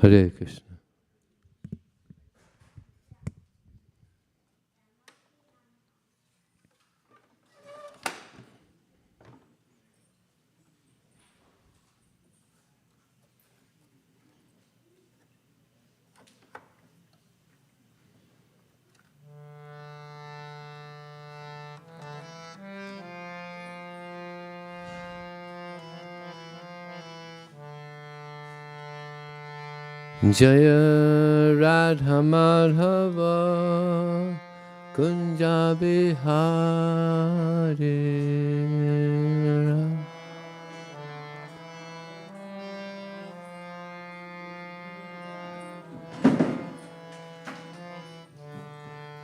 Hare Krishna. Jaya Radha Madhava Kunja Bihari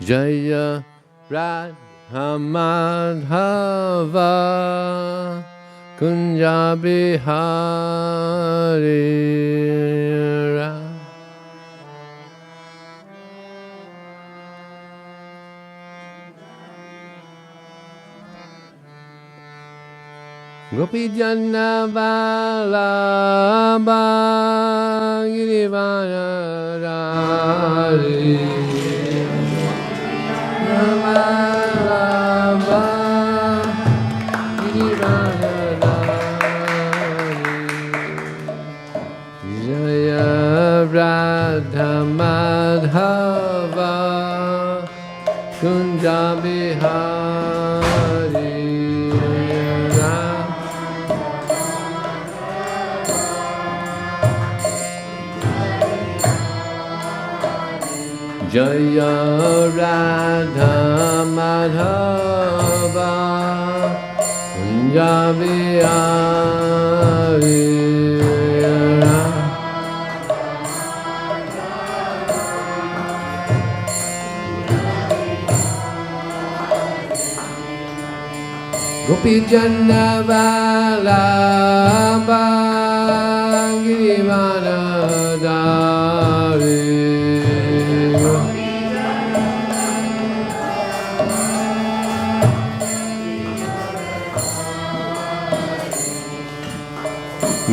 Jaya Radha Madhava Kunja Bihari Gopi Janna Vallabha Girivara Rari Vallabha Girivara Rari Jaya Radha Madhava Kunja Bihari Jaya Radha Madhava Kunja Bihari Gopi Janna Vallabha Girivara Rari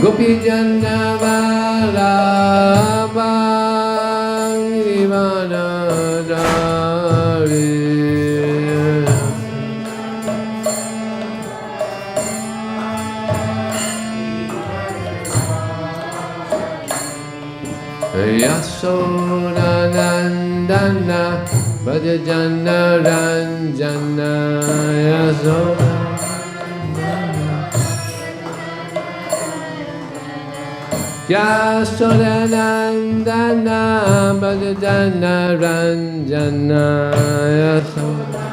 Gopi Janna Vallabha Girivara Rari Yasoda Nandana Bhajana Ranjana Yasoda Yasoda Nandana Bhajana Ranjana Yasoda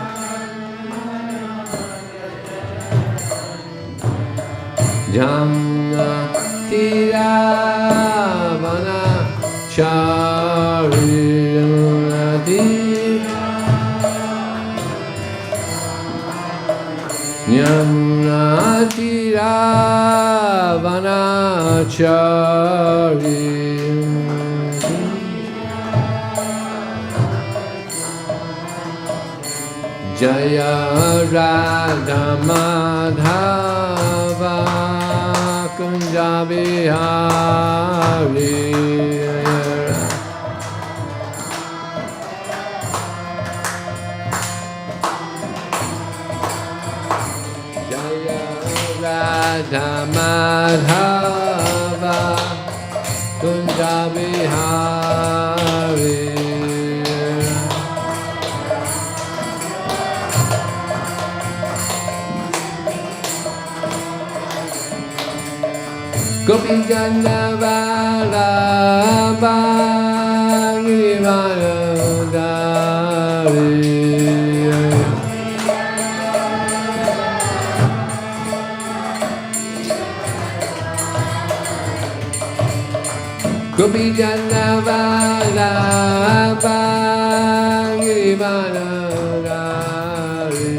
Jamna Tiravana Charinadi Nyamnatira Vanachari Jaya Radha Madhava Kunja Bihari Radha Madhava Kunja Bihari Gopi Janna Vallabha Girivara Rari Gopi Janna Vallabha Girivara Rari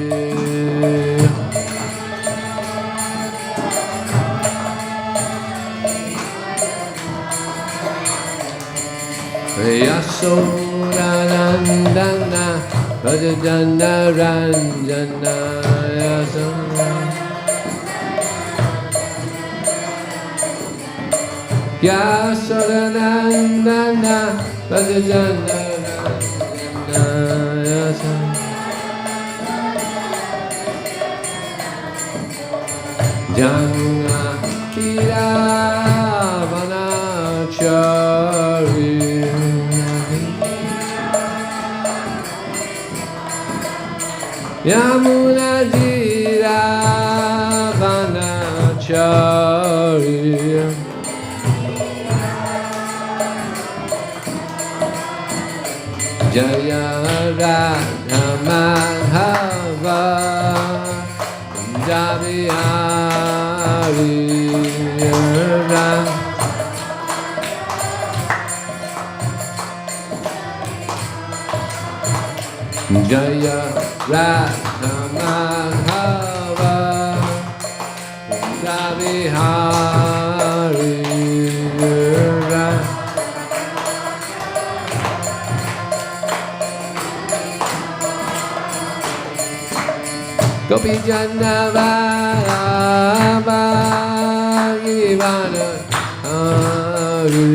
Yasoda Nandana Bhajana Ranjana Yasoda Yasodanandana Bhajana Yasa Jamuna Tira Vanachari Yamuna Tira Vanachari Jaya Radha Madhava Javihari Jaya Radha Madhava Javihari Gopi Janavara Givana Hariya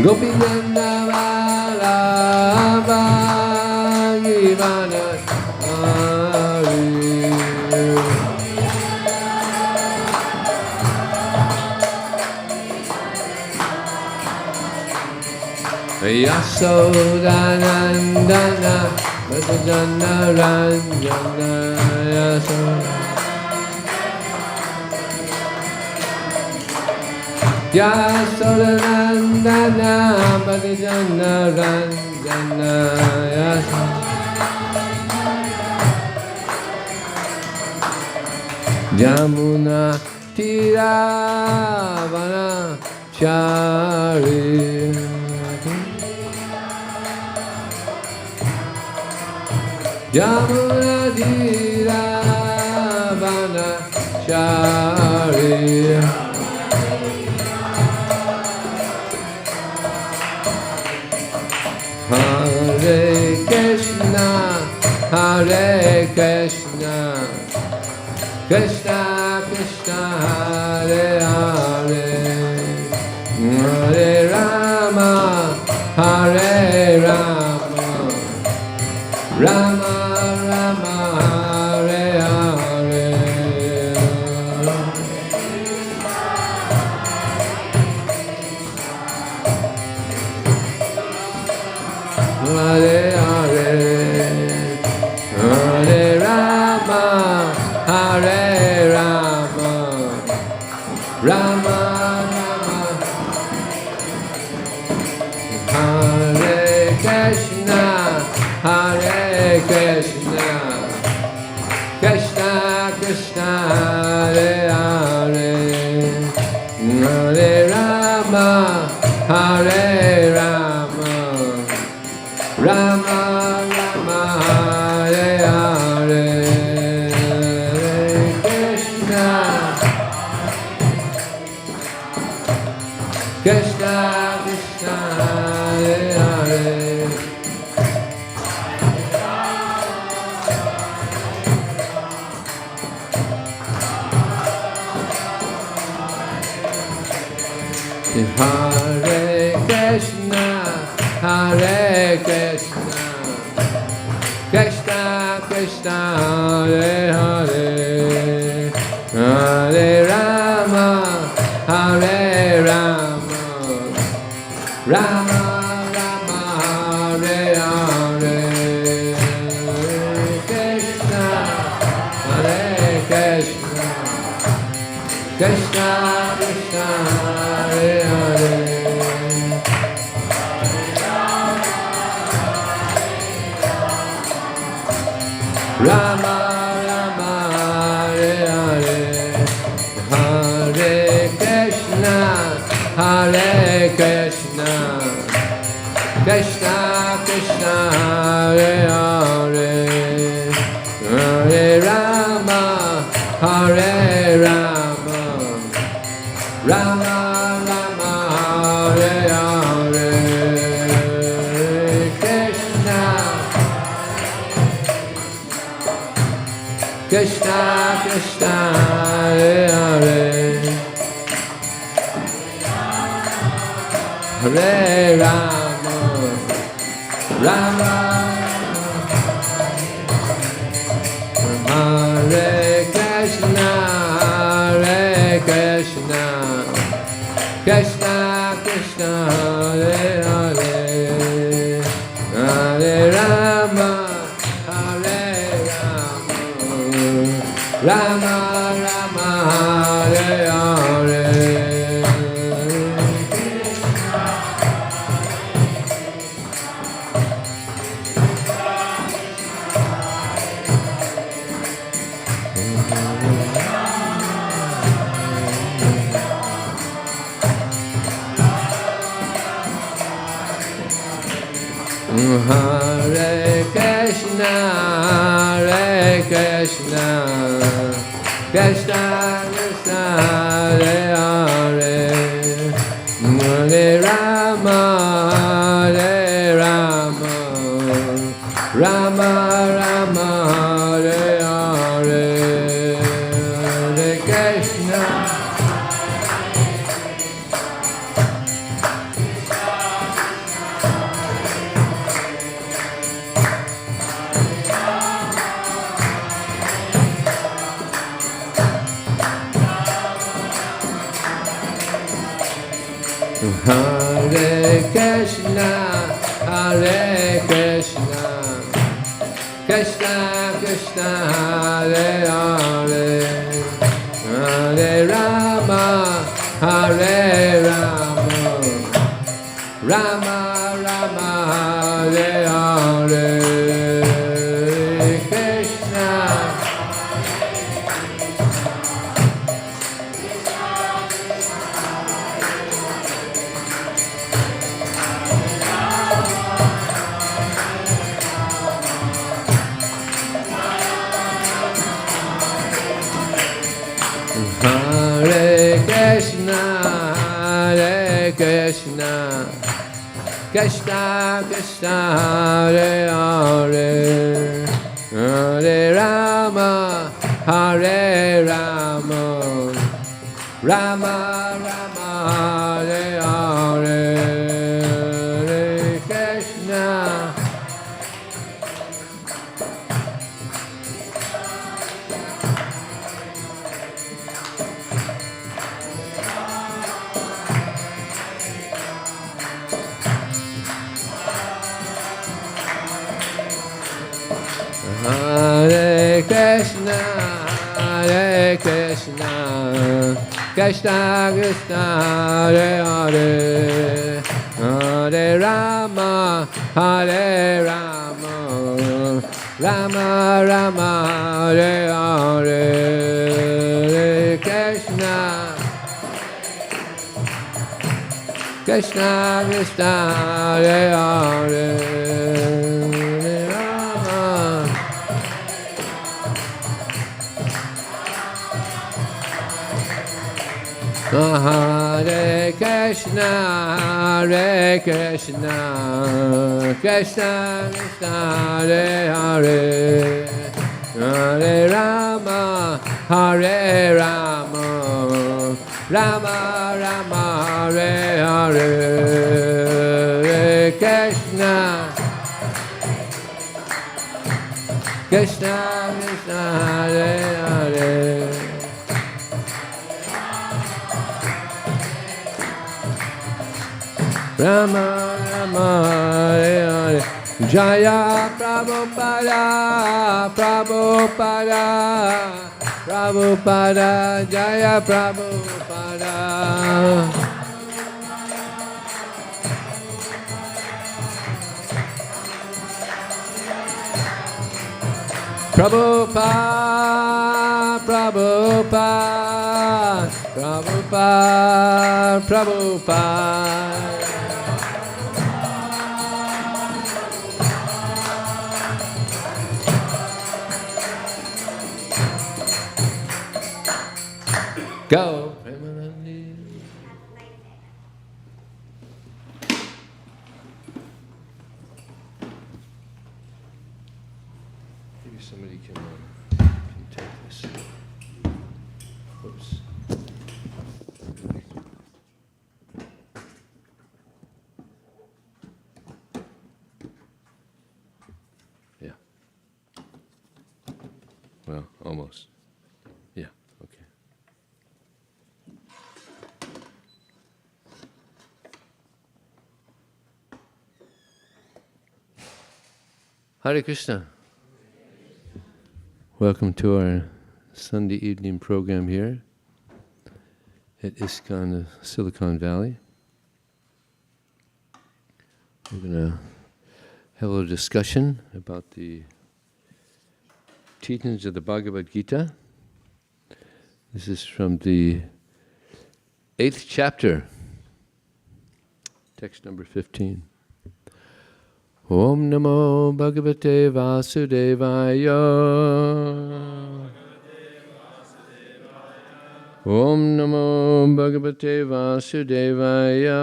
Gopi Janavara Givana Hariya Yasodanandana Bhajana Ranjana Yasodanandana Bhajana Ranjana Jamuna Tira Vanachari Yamuna Tira Vanachari Hare Krishna Hare Krishna Krishna Krishna Hare Hare Hare Rama Hare Rama Rama Rama Hare Hare Hare Hare Hare Rama Hare Rama Rama Rama Hare Krishna Hare Krishna Krishna Krishna Hare Hare Hare Rama Hare Rama Rama Rama Hare Hare Krishna Krishna Krishna Hare Hare Hare Krishna Hare Krishna Krishna Krishna Hare Hare Hare Rama Hare Rama Rama Rama Hare Hare Krishna Hare Krishna Krishna Krishna Hare Hare Rama Rama Hare Hare Hare Krishna Hare Krishna Krishna Krishna Hare Hare Hare Rama Hare Rama Rama Rama Hare Hare Krishna Krishna Krishna Hare Hare Hare Rama Rama Hare Krishna Hare Krishna Krishna Krishna Hare Hare Hare Rama Hare Rama Rama Hare Hare Hare Krishna, Hare Krishna, Krishna Krishna, Hare Hare, Hare Rama, Hare Rama, Rama Rama, Hare Hare, Hare Krishna. Hare Krishna, Hare Krishna, Krishna Krishna, Hare Hare, Hare Rama, Hare Rama, Rama Rama, Hare Hare, Krishna. Hare Krishna, Hare Krishna, Krishna Krishna, Hare Hare, Hare Rama, Hare Rama, Rama Rama, Hare Hare, Hare Krishna. Hare Krishna, Hare Krishna, Krishna Krishna, Hare Hare, Hare Rama, Hare Rama, Rama Rama, Hare Hare, Hare Krishna, Krishna Krishna, Hare Hare. Hare Krishna, Hare Krishna, Krishna Krishna, Hare Hare, Hare Rama, Hare Rama, Rama Rama, Hare Hare, Hare Krishna, Krishna Krishna, Hare Hare. Rama Rama, Hare Hare. Jaya Prabhupada, Prabhupada, Prabhupada, Jaya Prabhupada. Prabhupada, Prabhupada, Prabhupada, Prabhupada. Go. Maybe somebody can take Almost. Yeah, okay. Hare Krishna. Welcome to our Sunday evening program here at ISKCON, Silicon Valley. We're going to have a little discussion about the teachings of the Bhagavad Gita. This is from the 8th chapter, text number 15. Om Namo Bhagavate Vasudevaya. Om Namo Bhagavate Vasudevaya.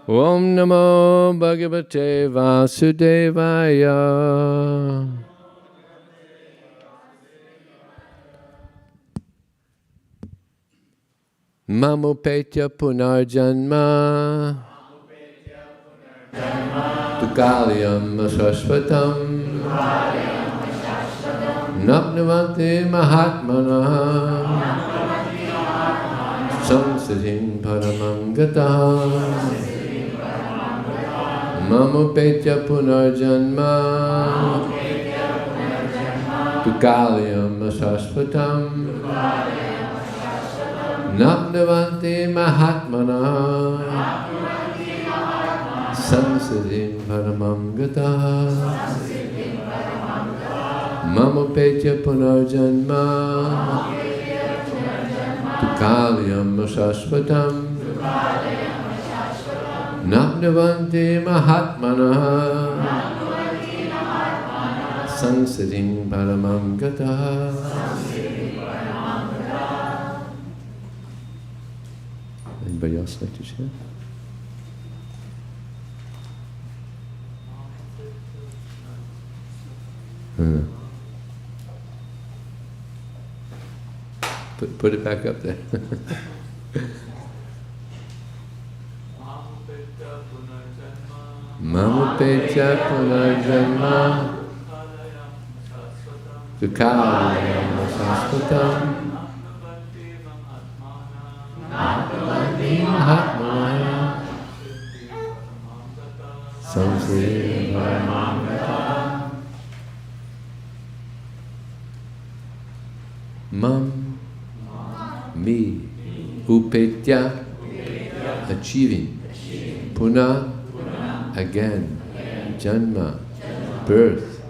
Om Namo Bhagavate Vasudevaya. Mamupetya Punarjanma Tukalyam Sashvatam Napnavante Mahatmana Samsiddhim Paramangata Mamupetya Punarjanma Tukalyam Sashvatam Napnavante Mahatmana Samsiddhim Paramam Gata Mamupetya Punarjanma Tukalyam Shashvatam Napnavante Mahatmana Samsiddhim Paramam Gata. Anybody else like to share? Put it back up there. Mamupetya Punarjanma Dukkhalayam Sasvatam Mahatmana Samsiddhim Paramam Gata. Mam, me, upetya, achieving, puna, again, janma, birth,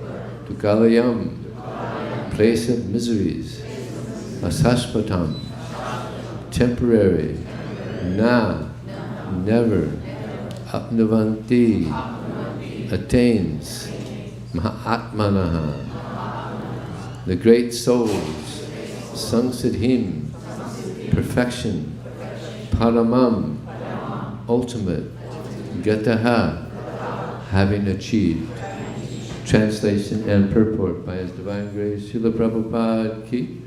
tukalayam, place of miseries, asashvatam, temporary, na, never, apnavanti, attains, mahatmanaha, the great souls, samsiddhim, perfection, paramam, ultimate, gataha, having achieved. Translation and purport by His Divine Grace Srila Prabhupada Ki.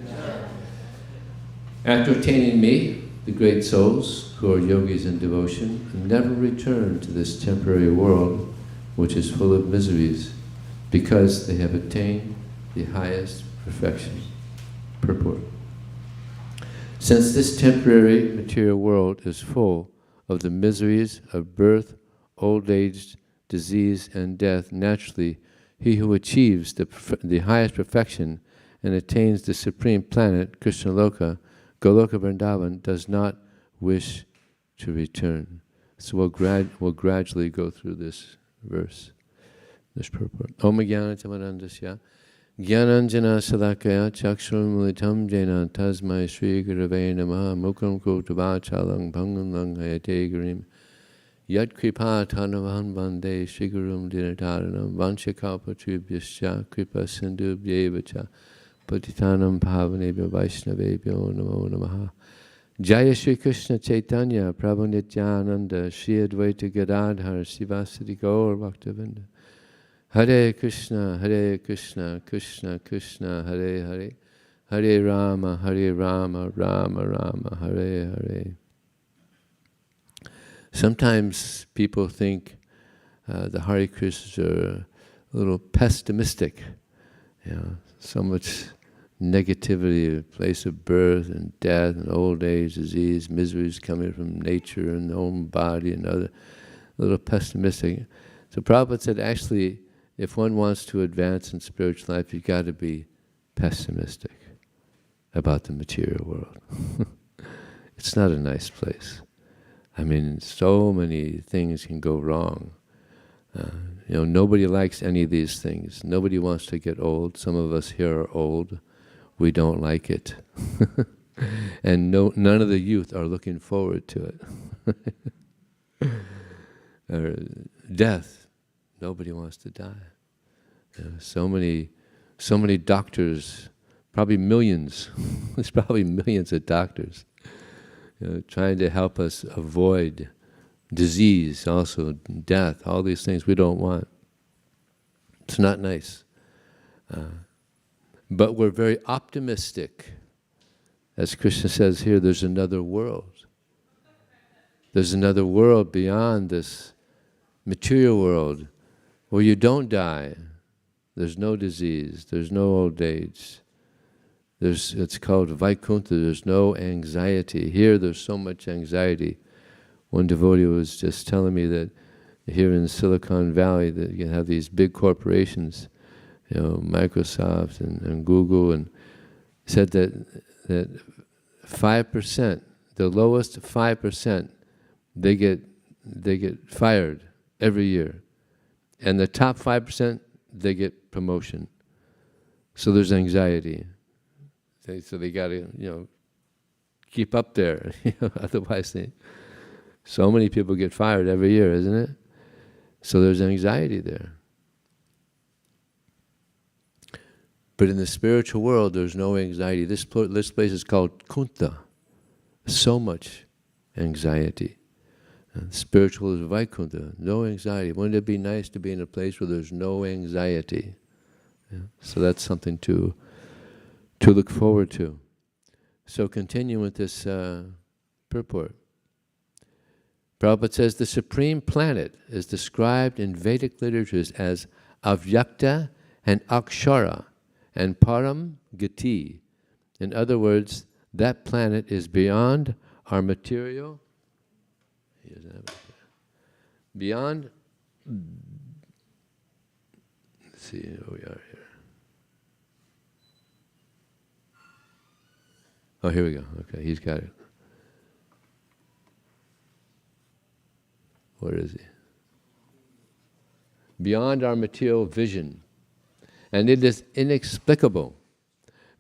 After attaining me, the great souls, who are yogis in devotion, never return to this temporary world, which is full of miseries, because they have attained the highest perfection. Purport. Since this temporary material world is full of the miseries of birth, old age, disease, and death, naturally, he who achieves the highest perfection and attains the supreme planet, Krishna Loka, Goloka Vrindavan, does not wish to return. So we'll gradually go through this verse, this purport. Om Jnana Tamarandasya Jnananjana Salakaya Chakshram Mulitam Jena Tasmai Sri Gurave Namaha Mukam Kotavachalang Bhangam Langhayate Gurim Yad Kripa Tanavahan Vande Shigurum Dinataranam Vanchakalpatubhyascha Kripa Sindhubhyevacha Patitanam Pavanebhyo Vaishnavebhyo Namo Namaha. Jaya Shri Krishna Chaitanya Prabhu Nityananda Shri Advaita Gadadhar Sivasati Gaur Bhaktavinda. Hare Krishna, Krishna Krishna, Hare Hare, Hare Rama, Rama Rama, Hare Hare. Sometimes people think the Hare Krishnas are pessimistic. So much negativity, a place of birth and death and old age, disease, miseries coming from nature and the own body and other, a little pessimistic. So Prabhupada said, actually, if one wants to advance in spiritual life, you've got to be pessimistic about the material world. It's not a nice place. I mean, so many things can go wrong. Nobody likes any of these things. Nobody wants to get old. Some of us here are old. We don't like it. And none of the youth are looking forward to it. Death. Nobody wants to die. So many doctors, probably millions. There's probably millions of doctors trying to help us avoid disease, also death, all these things we don't want. It's not nice. But we're very optimistic. As Krishna says here, there's another world. There's another world beyond this material world where you don't die. There's no disease. There's no old age. It's called Vaikuntha. There's no anxiety. Here there's so much anxiety. One devotee was just telling me that here in Silicon Valley that you have these big corporations, Microsoft and Google, and said that 5%, the lowest 5%, they get fired every year, and the top 5%, they get promotion. So there's anxiety. So they got to keep up there, otherwise so many people get fired every year, isn't it? So there's anxiety there. But in the spiritual world, there's no anxiety. This place is called Kuntha. So much anxiety. And spiritual is Vaikuntha. No anxiety. Wouldn't it be nice to be in a place where there's no anxiety? So that's something to look forward to. So continue with this purport. Prabhupada says the supreme planet is described in Vedic literatures as Avyakta and Akshara and Param Gati. In other words, that planet is beyond our material, beyond, let's see where we are here. Oh, here we go. Okay, he's got it. Where is he? Beyond our material vision. And it is inexplicable,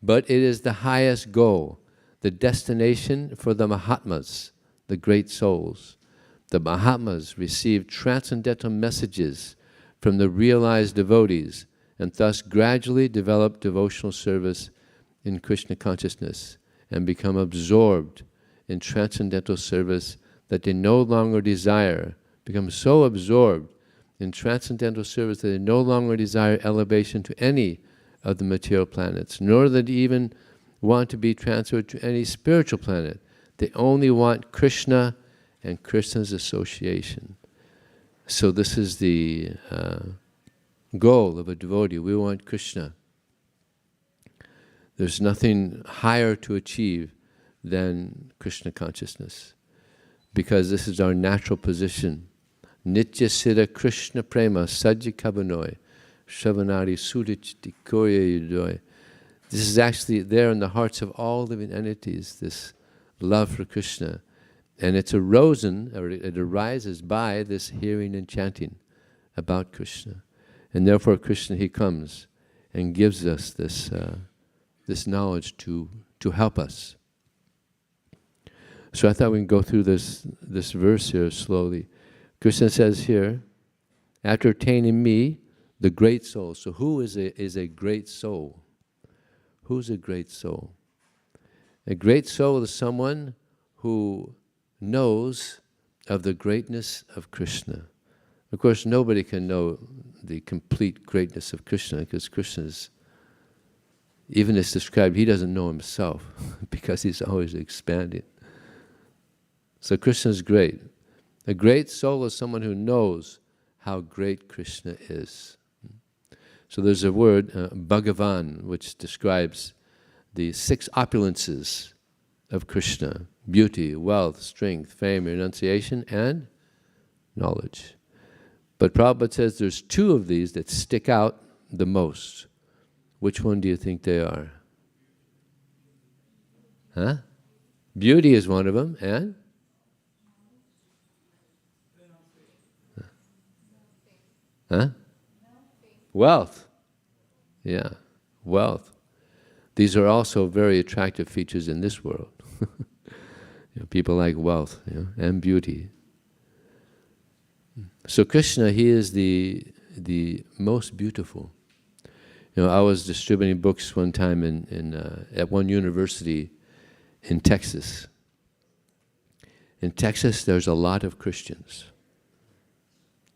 but it is the highest goal, the destination for the Mahatmas, the great souls. The Mahatmas receive transcendental messages from the realized devotees and thus gradually develop devotional service in Krishna consciousness and become absorbed in transcendental service that they no longer desire, become so absorbed in transcendental service that they no longer desire elevation to any of the material planets, nor that they even want to be transferred to any spiritual planet. They only want Krishna and Krishna's association. So this is the goal of a devotee. We want Krishna. There's nothing higher to achieve than Krishna consciousness, because this is our natural position. Nitya Siddha Krishna Prema Sajja Kabanoi Shavanari Sudich Dikorya Yudoy. This is actually there in the hearts of all living entities, this love for Krishna. And it's arisen, or it arises by this hearing and chanting about Krishna. And therefore Krishna, he comes and gives us this this knowledge to help us. So I thought we can go through this verse here slowly. Krishna says here, after attaining me, the great soul. So who is a great soul? Who's a great soul? A great soul is someone who knows of the greatness of Krishna. Of course, nobody can know the complete greatness of Krishna, because Krishna is, even as described, he doesn't know himself because he's always expanding. So Krishna is great. A great soul is someone who knows how great Krishna is. So there's a word, Bhagavan, which describes the 6 opulences of Krishna: beauty, wealth, strength, fame, renunciation, and knowledge. But Prabhupada says there's 2 of these that stick out the most. Which one do you think they are? Huh? Beauty is one of them, and? Huh? Wealth. Yeah, wealth. These are also very attractive features in this world. People like wealth, and beauty. So Krishna, he is the most beautiful. I was distributing books one time at one university in Texas. In Texas, there's a lot of Christians.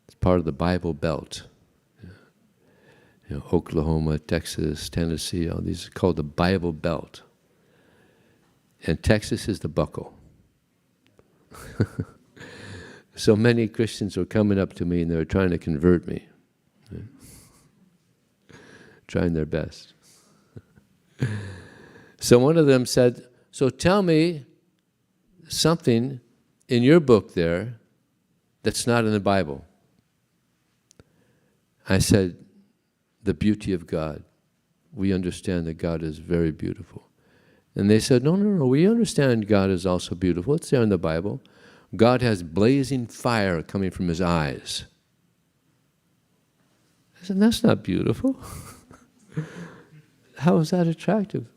It's part of the Bible Belt. Oklahoma, Texas, Tennessee, all these are called the Bible Belt. And Texas is the buckle. So many Christians were coming up to me and they were trying to convert me. Trying their best. So one of them said, so tell me something in your book there that's not in the Bible. I said, the beauty of God. We understand that God is very beautiful. And they said, no, we understand God is also beautiful. It's there in the Bible. God has blazing fire coming from his eyes. I said, that's not beautiful. How is that attractive?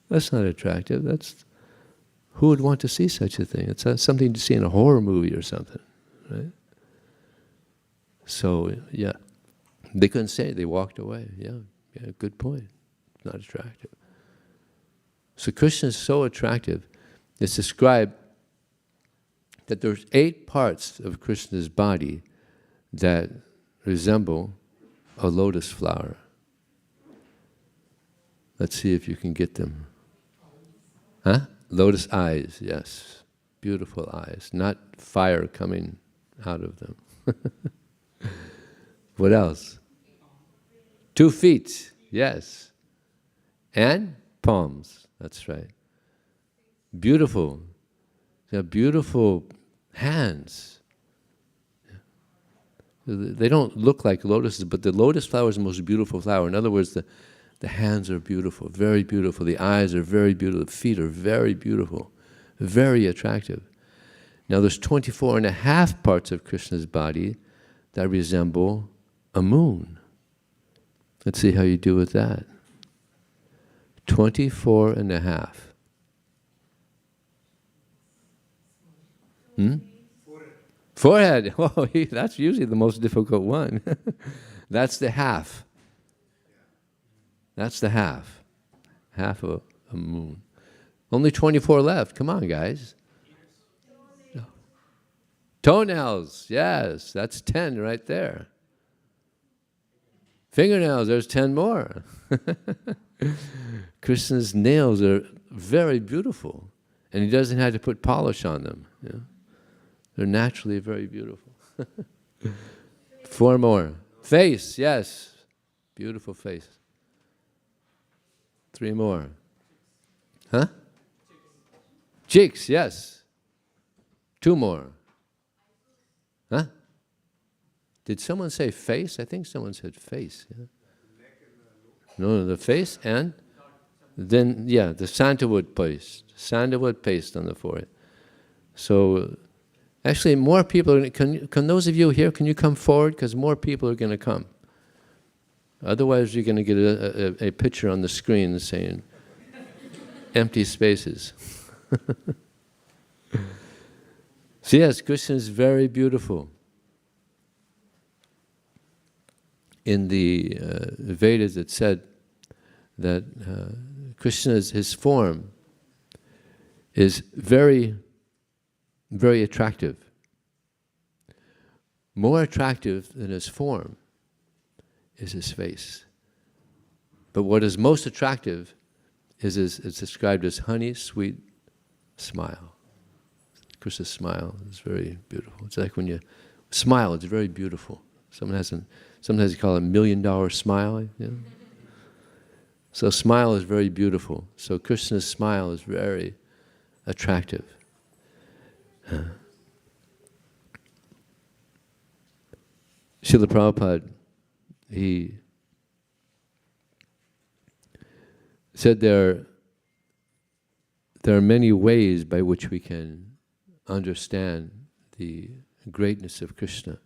That's not attractive. Who would want to see such a thing? It's something to see in a horror movie or something, right? So, yeah. They couldn't say it. They walked away. Yeah, good point. It's not attractive. So Krishna is so attractive. It's described that there's 8 parts of Krishna's body that resemble a lotus flower. Let's see if you can get them. Huh? Lotus eyes, yes. Beautiful eyes, not fire coming out of them. What else? 2 feet, yes. And palms, that's right. Beautiful. They have beautiful hands. They don't look like lotuses, but the lotus flower is the most beautiful flower. In other words, the hands are beautiful, very beautiful. The eyes are very beautiful. The feet are very beautiful, very attractive. Now there's 24 and a half parts of Krishna's body that resemble a moon. Let's see how you do with that. 24 and a half. Forehead. Oh, that's usually the most difficult one. That's the half. That's the half. Half of a moon. Only 24 left. Come on, guys. No. Toenails. Yes, that's 10 right there. Fingernails, there's 10 more. Krishna's nails are very beautiful, and he doesn't have to put polish on them. They're naturally very beautiful. 4 more. Face, yes. Beautiful face. 3 more. Huh? Cheeks, yes. 2 more. Huh? Did someone say face? I think someone said face. Yeah? No, the face and then, the sandalwood paste. Sandalwood paste on the forehead. So, actually, more people, can those of you here, can you come forward? Because more people are going to come. Otherwise, you're going to get a picture on the screen saying, empty spaces. So yes, Krishna is very beautiful. In the Vedas, it said that Krishna's his form is very, very attractive. More attractive than his form is his face. But what is most attractive is it's described as honey, sweet smile. Krishna's smile is very beautiful. It's like when you smile, it's very beautiful. Sometimes you call it $1 million smile. You know? So smile is very beautiful. So Krishna's smile is very attractive. Srila Prabhupada, he said there are many ways by which we can understand the greatness of Krishna.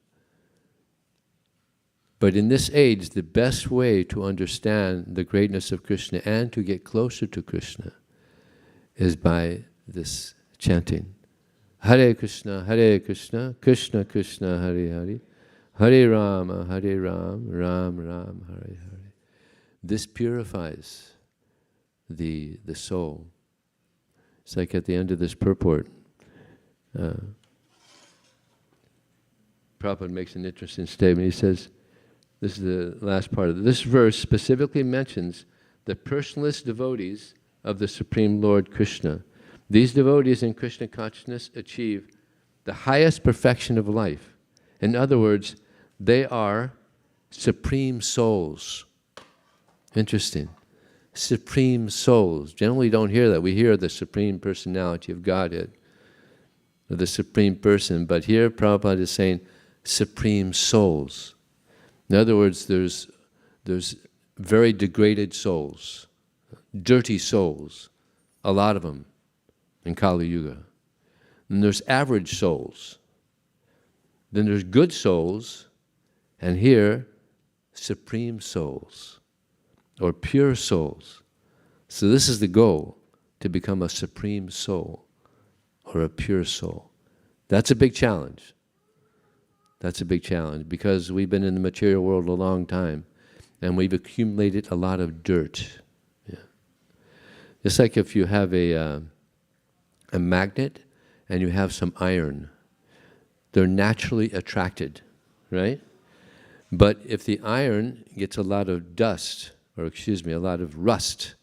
But in this age, the best way to understand the greatness of Krishna and to get closer to Krishna is by this chanting. Hare Krishna, Krishna Krishna, Hare Hare, Hare Rama, Ram Ram, Hare Hare. This purifies the soul. It's like at the end of this purport, Prabhupada makes an interesting statement. He says, this is the last part of it. This verse specifically mentions the personalist devotees of the Supreme Lord Krishna. These devotees in Krishna consciousness achieve the highest perfection of life. In other words, they are supreme souls. Interesting. Supreme souls. Generally don't hear that. We hear the Supreme Personality of Godhead, or the Supreme Person, but here Prabhupada is saying supreme souls. In other words, there's very degraded souls, dirty souls, a lot of them in Kali Yuga. And there's average souls. Then there's good souls, and here, supreme souls, or pure souls. So this is the goal, to become a supreme soul, or a pure soul. That's a big challenge. That's a big challenge, because we've been in the material world a long time, and we've accumulated a lot of dirt. Yeah. It's like if you have a magnet and you have some iron. They're naturally attracted, right? But if the iron gets a lot of dust, or a lot of rust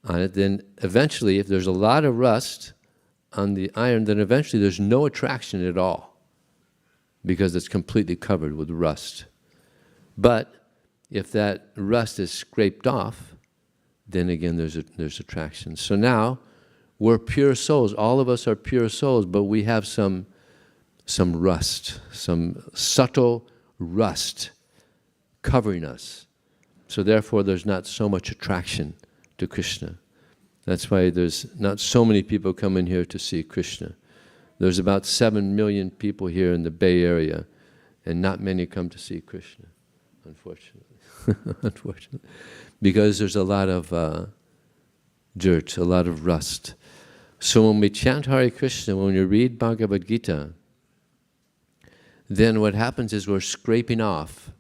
on it, then eventually, if there's a lot of rust on the iron, then eventually there's no attraction at all, because it's completely covered with rust. But if that rust is scraped off, then again there's attraction. So now we're pure souls. All of us are pure souls, but we have some rust, some subtle rust covering us. So therefore there's not so much attraction to Krishna. That's why there's not so many people coming here to see Krishna. There's about 7 million people here in the Bay Area, and not many come to see Krishna, unfortunately. Unfortunately. Because there's a lot of dirt, a lot of rust. So when we chant Hare Krishna, when we read Bhagavad Gita, then what happens is we're scraping off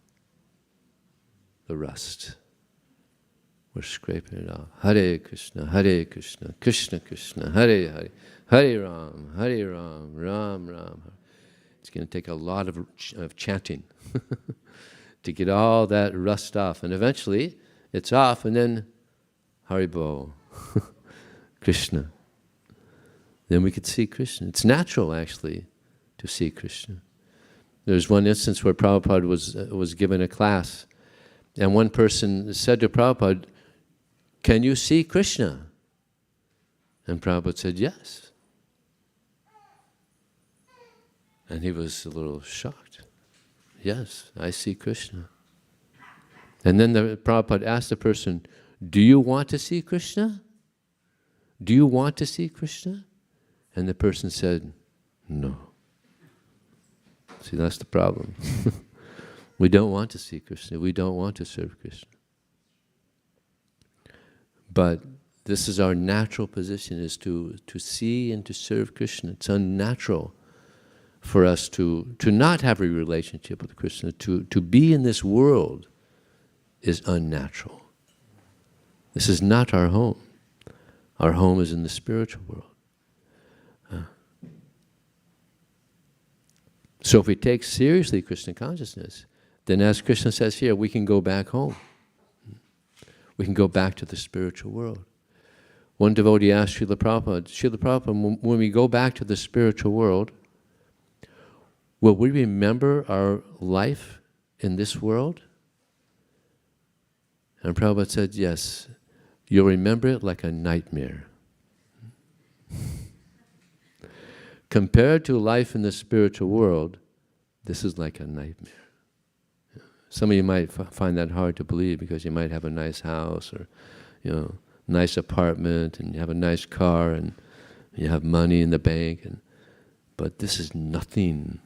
the rust. We're scraping it off. Hare Krishna, Krishna Krishna, Hare Hare, Hare Ram, Ram Ram. It's going to take a lot of chanting to get all that rust off. And eventually, it's off, and then Haribo, Krishna. Then we could see Krishna. It's natural, actually, to see Krishna. There's one instance where Prabhupada was given a class, and one person said to Prabhupada, "Can you see Krishna?" And Prabhupada said, "Yes." And he was a little shocked. "Yes, I see Krishna." And then the Prabhupada asked the person, "Do you want to see Krishna? Do you want to see Krishna?" And the person said, "No." See, that's the problem. We don't want to see Krishna. We don't want to serve Krishna. But this is our natural position, is to see and to serve Krishna. It's unnatural for us to not have a relationship with Krishna. To be in this world is unnatural. This is not our home. Our home is in the spiritual world. So if we take seriously Krishna consciousness, then as Krishna says here, we can go back home. We can go back to the spiritual world. One devotee asked Srila Prabhupada, "Srila Prabhupada, when we go back to the spiritual world, will we remember our life in this world? And Prabhupada said, yes, you'll remember it like a nightmare. Compared to life in the spiritual world, this is like a nightmare. Some of you might find that hard to believe because you might have a nice house or, nice apartment, and you have a nice car, and you have money in the bank, but this is nothing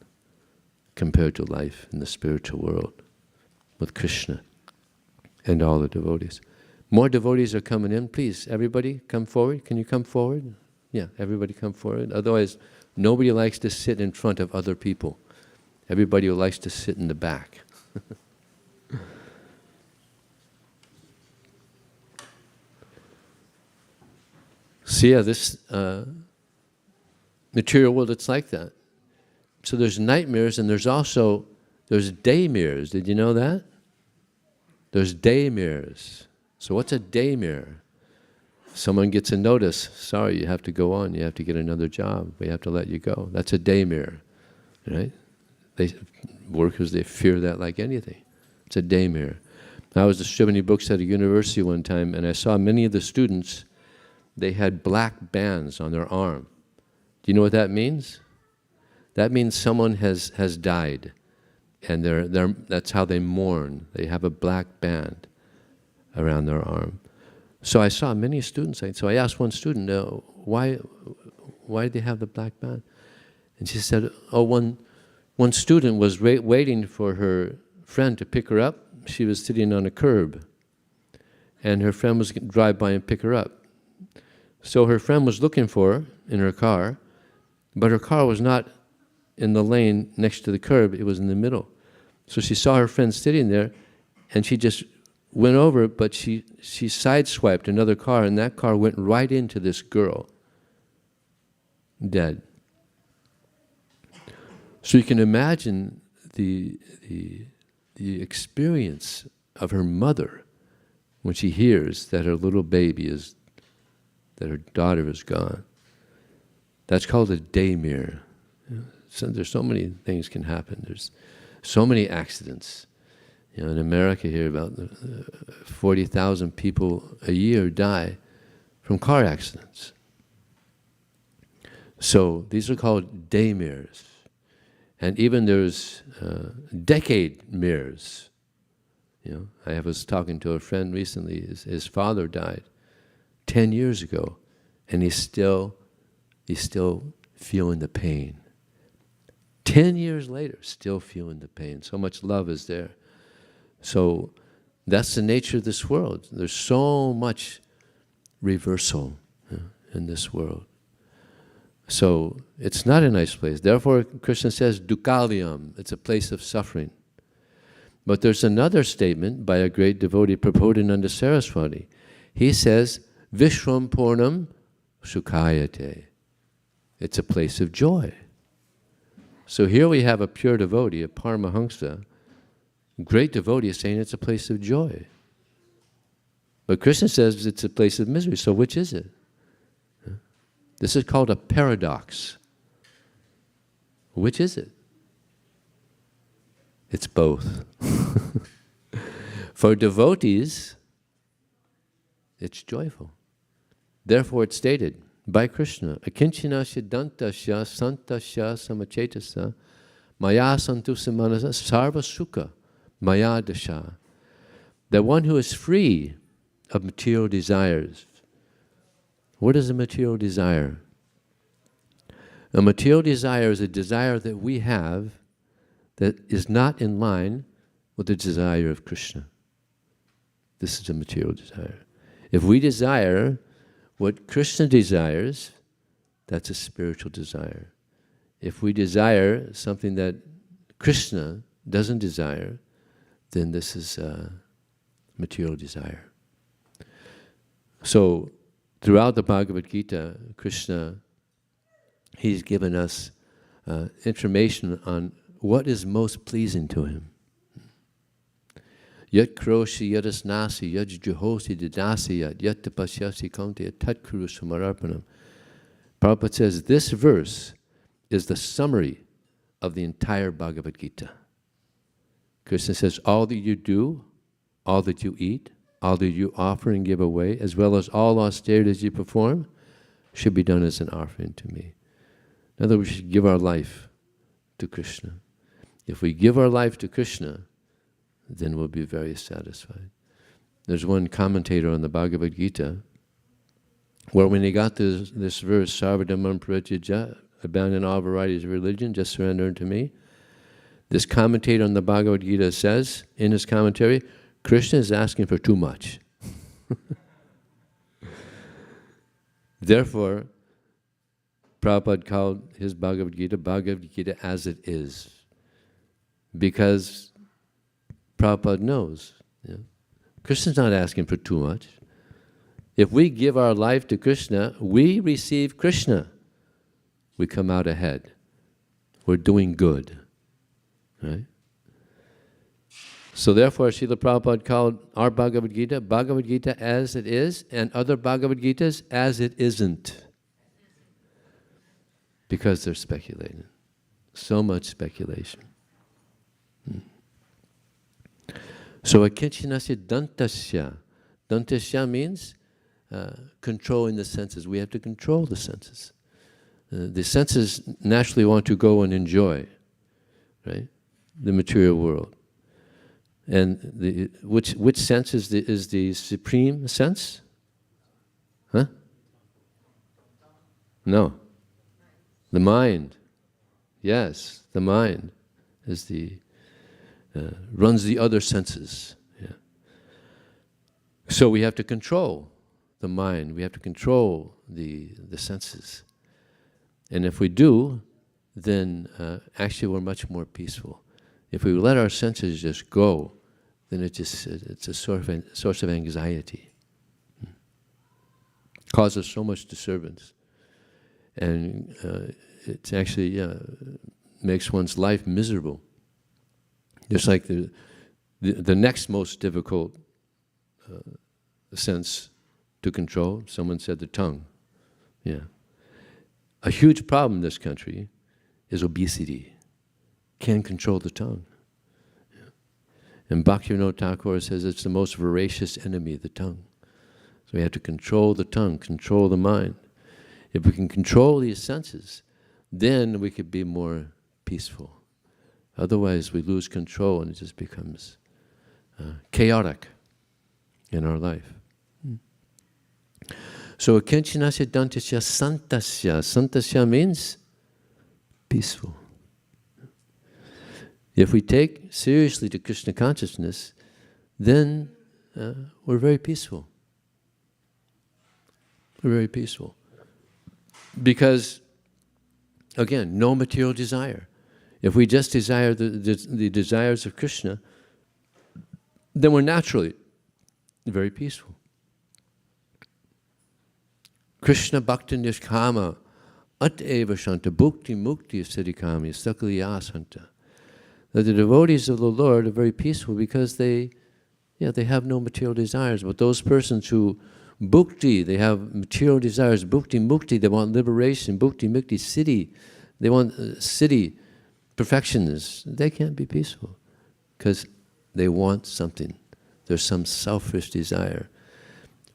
compared to life in the spiritual world with Krishna and all the devotees. More devotees are coming in. Please, everybody, come forward. Can you come forward? Yeah, everybody come forward. Otherwise, nobody likes to sit in front of other people. Everybody likes to sit in the back. So yeah, this material world, it's like that. So there's nightmares, and there's daymares. Did you know that? There's daymares. So what's a daymare? Someone gets a notice. Sorry, you have to go on. You have to get another job. We have to let you go. That's a daymare, right? Workers, they fear that like anything. It's a daymare. I was distributing books at a university one time, and I saw many of the students, they had black bands on their arm. Do you know what that means? That means someone has died, and that's how they mourn. They have a black band around their arm. So I saw many students. So I asked one student, why did they have the black band? And she said, one student was waiting for her friend to pick her up. She was sitting on a curb, and her friend was going to drive by and pick her up. So her friend was looking for her in her car, but her car was not in the lane next to the curb, it was in the middle. So she saw her friend sitting there, and she just went over, but she sideswiped another car, and that car went right into this girl, dead. So you can imagine the experience of her mother when she hears that her little baby that her daughter is gone. That's called a daymare. So there's so many things can happen. There's so many accidents. In America here, about 40,000 people a year die from car accidents. So these are called daymares. And even there's decade mares. I was talking to a friend recently. His father died 10 years ago, and he's still feeling the pain. 10 years later, still feeling the pain. So much love is there. So that's the nature of this world. There's so much reversal in this world. So it's not a nice place. Therefore, Krishna says, dukkhalayam, it's a place of suffering. But there's another statement by a great devotee, Prabodhananda Saraswati. He says, Vishwam Purnam Sukhayate. It's a place of joy. So here we have a pure devotee, a Paramahamsa, great devotee is saying it's a place of joy. But Krishna says it's a place of misery. So which is it? This is called a paradox. Which is it? It's both. For devotees, it's joyful. Therefore it's stated by Krishna, akinchina siddhantasya santasya samachetasa maya santusa manasa sarva sukha maya dasha. The one who is free of material desires. What is a material desire? A material desire is a desire that we have that is not in line with the desire of Krishna. This is a material desire. If we desire what Krishna desires, that's a spiritual desire. If we desire something that Krishna doesn't desire, then this is a material desire. So, throughout the Bhagavad Gita, Krishna, he's given us information on what is most pleasing to him. Yat kroshi yadasnasi yad juhosi didasi yat tapasyasi kaunte tat kuru samararpanam. Prabhupada says this verse is the summary of the entire Bhagavad Gita. Krishna says, all that you do, all that you eat, all that you offer and give away, as well as all austerities you perform, should be done as an offering to me. In other words, we should give our life to Krishna. If we give our life to Krishna, then we'll be very satisfied. There's one commentator on the Bhagavad Gita where when he got this verse, Sarvadhamam Pratyaja, abandon all varieties of religion, just surrender unto me, this commentator on the Bhagavad Gita says, in his commentary, Krishna is asking for too much. Therefore, Prabhupada called his Bhagavad Gita as it is. Because Prabhupada knows, Krishna's not asking for too much. If we give our life to Krishna, we receive Krishna. We come out ahead. We're doing good. Right? So therefore, Srila Prabhupada called our Bhagavad Gita as it is, and other Bhagavad Gitas as it isn't. Because they're speculating. So much speculation. So akinchinasya dantasya. Dantasya means controlling the senses. We have to control the senses. The senses naturally want to go and enjoy, right, the material world. And which sense is the supreme sense? Huh? No. The mind. Yes, the mind is runs the other senses. Yeah. So we have to control the mind. We have to control the senses. And if we do, then actually we're much more peaceful. If we let our senses just go, then it's a source of anxiety. Causes so much disturbance. And it actually makes one's life miserable. Just like the next most difficult sense to control, someone said the tongue. Yeah. A huge problem in this country is obesity. Can't control the tongue. Yeah. And Bhaktivinoda Thakur says it's the most voracious enemy, the tongue. So we have to control the tongue, control the mind. If we can control these senses, then we could be more peaceful. Otherwise, we lose control and it just becomes chaotic in our life. So, akinchinasya dantasya santasya. Santasya means peaceful. If we take seriously to Krishna consciousness, then we're very peaceful. We're very peaceful. Because, again, no material desire. If we just desire the desires of Krishna, then we're naturally very peaceful. Krishna bhakti nishkama at eva shanta bhukti mukti siddhikami sakaliya santa. That the devotees of the Lord are very peaceful because they have no material desires. But those persons who bhukti, they have material desires, bhukti mukti, they want liberation, bhukti mukti siddhi, they want siddhi, perfections, they can't be peaceful because they want something. There's some selfish desire.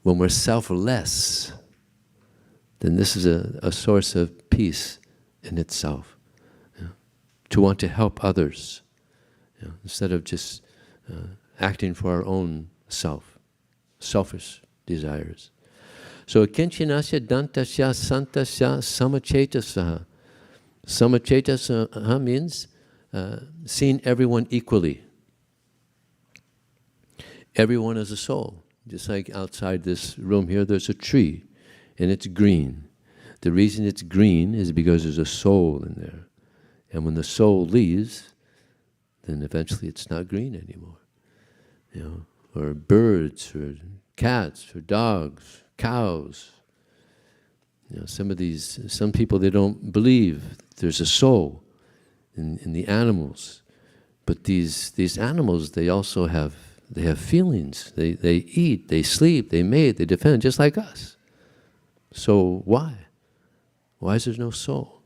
When we're selfless, then this is a source of peace in itself. To want to help others, instead of just acting for our own selfish desires. So, akinchinasya dantasya santasya samachetasaha. Samachetasaha means seeing everyone equally. Everyone is a soul. Just like outside this room here, there's a tree, and it's green. The reason it's green is because there's a soul in there. And when the soul leaves, then eventually it's not green anymore. Or birds, or cats, or dogs, cows. Some people, they don't believe there's a soul in the animals. But these animals, they also have feelings. They eat, they sleep, they mate, they defend, just like us. So why? Why is there no soul?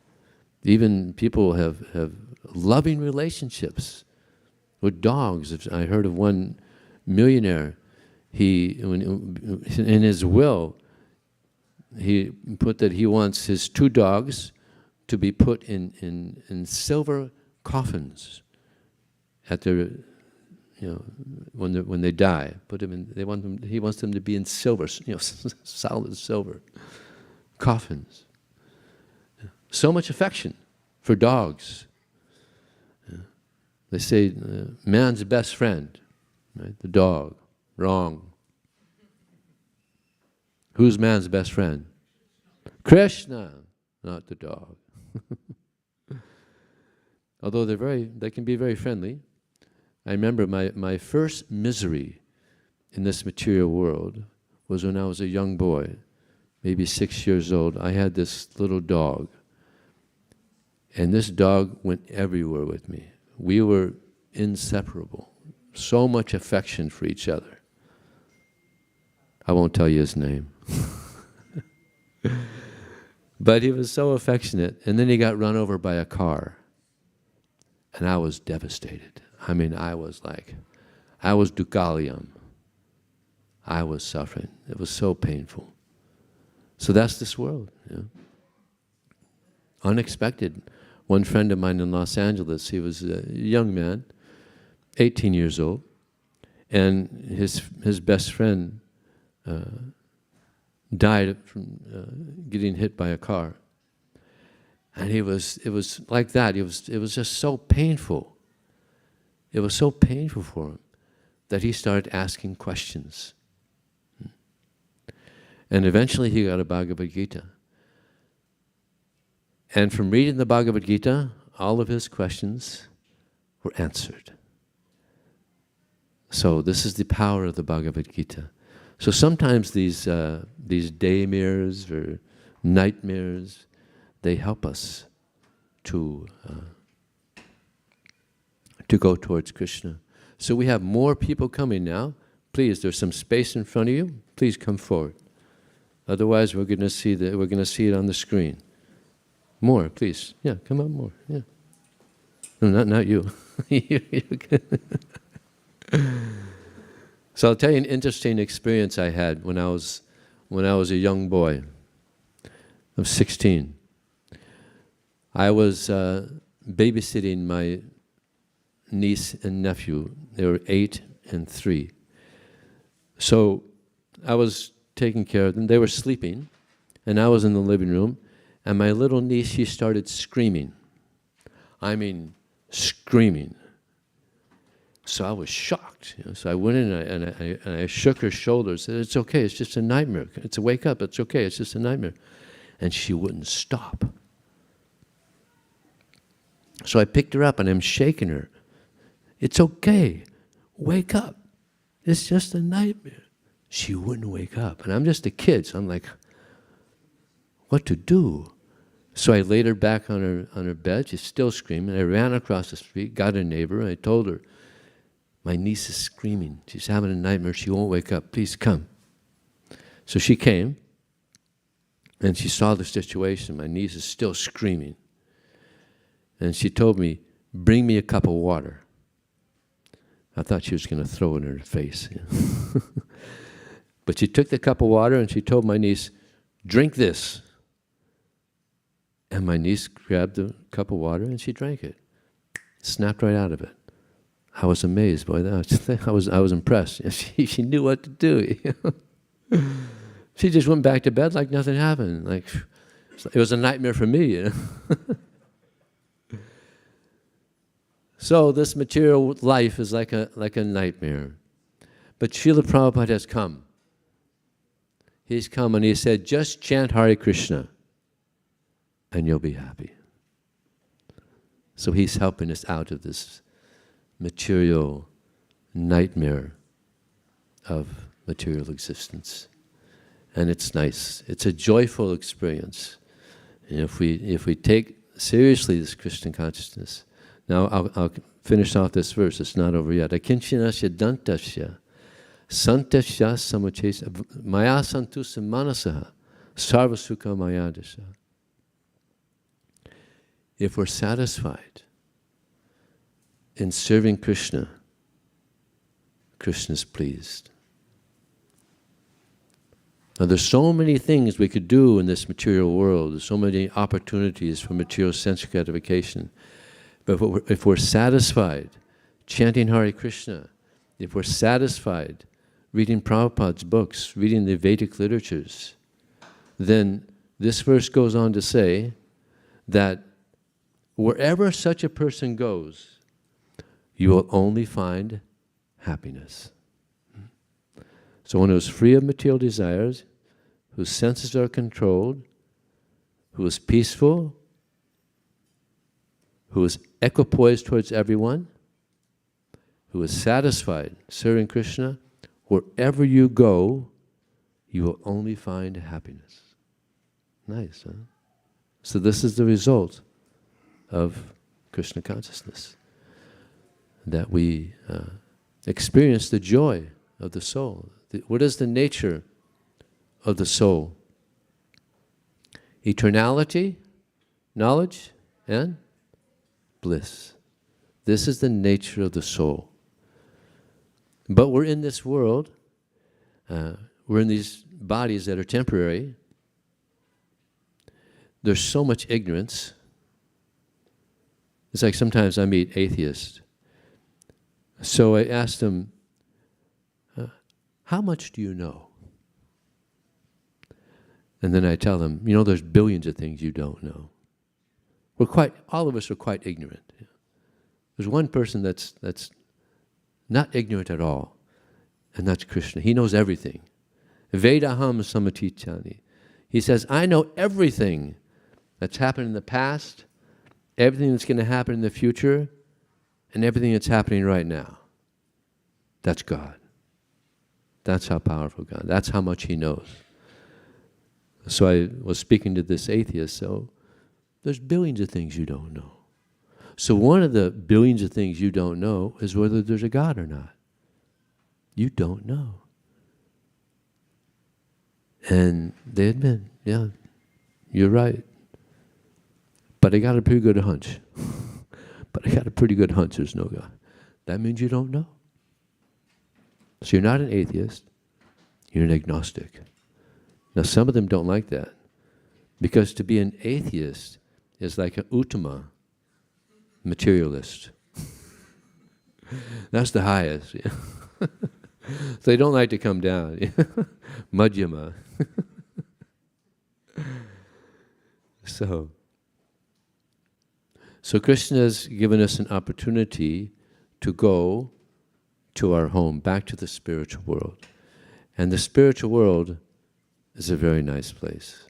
Even people have loving relationships with dogs. I heard of one millionaire, in his will, he put that he wants his 2 dogs to be put in silver coffins at their, when they die. Put them in. He wants them to be in silver, solid silver coffins. So much affection for dogs. They say man's best friend, right? The dog. Wrong. Who's man's best friend? Krishna, not the dog. Although they can be very friendly. I remember my first misery in this material world was when I was a young boy, maybe 6 years old. I had this little dog, and this dog went everywhere with me. We were inseparable. So much affection for each other. I won't tell you his name. But he was so affectionate, and then he got run over by a car. And I was devastated. I mean, I was Dukalium. I was suffering. It was so painful. So that's this world. Unexpected. One friend of mine in Los Angeles, he was a young man, 18 years old, and his best friend died from getting hit by a car. And it was like that. It was just so painful. It was so painful for him that he started asking questions. And eventually he got a Bhagavad Gita. And from reading the Bhagavad Gita, all of his questions were answered. So this is the power of the Bhagavad Gita. So sometimes these daymares or nightmares, they help us to go towards Krishna. So we have more people coming now. Please, there's some space in front of you. Please come forward. Otherwise, we're going to see it on the screen. More, please. Yeah, come on, more. Yeah. No, not you. So I'll tell you an interesting experience I had when I was a young boy. I was 16. I was babysitting my niece and nephew. They were 8 and 3. So I was taking care of them. They were sleeping, and I was in the living room, and my little niece, she started screaming. I mean, screaming. So I was shocked. So I went in and I shook her shoulders. Said, "It's okay. It's just a nightmare. It's a wake up. It's okay. It's just a nightmare." And she wouldn't stop. So I picked her up and I'm shaking her. "It's okay. Wake up. It's just a nightmare." She wouldn't wake up. And I'm just a kid, so I'm like, what to do? So I laid her back on her bed. She's still screaming. I ran across the street, got a neighbor, and I told her, "My niece is screaming. She's having a nightmare. She won't wake up. Please come." So she came, and she saw the situation. My niece is still screaming. And she told me, "Bring me a cup of water." I thought she was going to throw it in her face. But she took the cup of water and she told my niece, "Drink this." And my niece grabbed the cup of water and she drank it. Snapped right out of it. I was amazed by that. I was impressed. She knew what to do. She just went back to bed like nothing happened. Like it was a nightmare for me. So this material life is like a nightmare. But Srila Prabhupada has come. He's come and he said, "Just chant Hare Krishna and you'll be happy." So he's helping us out of this material nightmare of material existence. And it's nice. It's a joyful experience. And if we take seriously this Krishna consciousness. Now I'll finish off this verse. It's not over yet. Akinchinasya dantasya santasya samuchesa maya santusa manasaha sarvasukha mayadasha. If we're satisfied in serving Krishna, Krishna is pleased. Now there's so many things we could do in this material world. There's so many opportunities for material sense gratification. But if we're satisfied chanting Hare Krishna, if we're satisfied reading Prabhupada's books, reading the Vedic literatures, then this verse goes on to say that wherever such a person goes, you will only find happiness. So one who is free of material desires, whose senses are controlled, who is peaceful, who is equipoised towards everyone, who is satisfied serving Krishna, wherever you go, you will only find happiness. Nice, huh? So this is the result of Krishna consciousness, that we experience the joy of the soul. What is the nature of the soul? Eternality, knowledge, and bliss. This is the nature of the soul. But we're in this world, we're in these bodies that are temporary. There's so much ignorance. It's like sometimes I meet atheists. So I asked them, how much do you know? And then I tell them, there's billions of things you don't know. All of us are quite ignorant. There's one person that's not ignorant at all, and that's Krishna. He knows everything. Vedaham samatichani. He says, I know everything that's happened in the past, everything that's going to happen in the future, and everything that's happening right now. That's God. That's how powerful God. That's how much He knows. So I was speaking to this atheist, so there's billions of things you don't know. So one of the billions of things you don't know is whether there's a God or not. You don't know. And they admit, yeah, you're right. But I got a pretty good hunch. There's no God. That means you don't know. So you're not an atheist, you're an agnostic. Now some of them don't like that, because to be an atheist is like an uttama, materialist. That's the highest. Yeah. So they don't like to come down. Madhyama. So Krishna has given us an opportunity to go to our home, back to the spiritual world. And the spiritual world is a very nice place.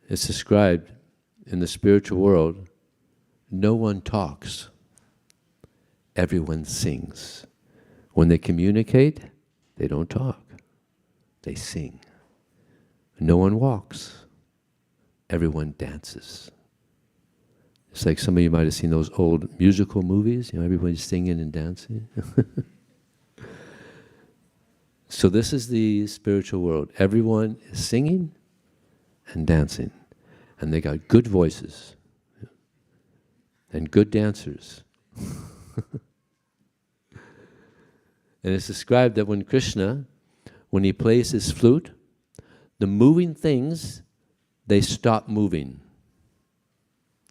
It's described in the spiritual world, no one talks, everyone sings. When they communicate, they don't talk, they sing. No one walks, everyone dances. It's like some of you might have seen those old musical movies, everybody's singing and dancing. So this is the spiritual world. Everyone is singing and dancing. And they got good voices and good dancers. And it's described that when Krishna, when he plays his flute, the moving things, they stop moving.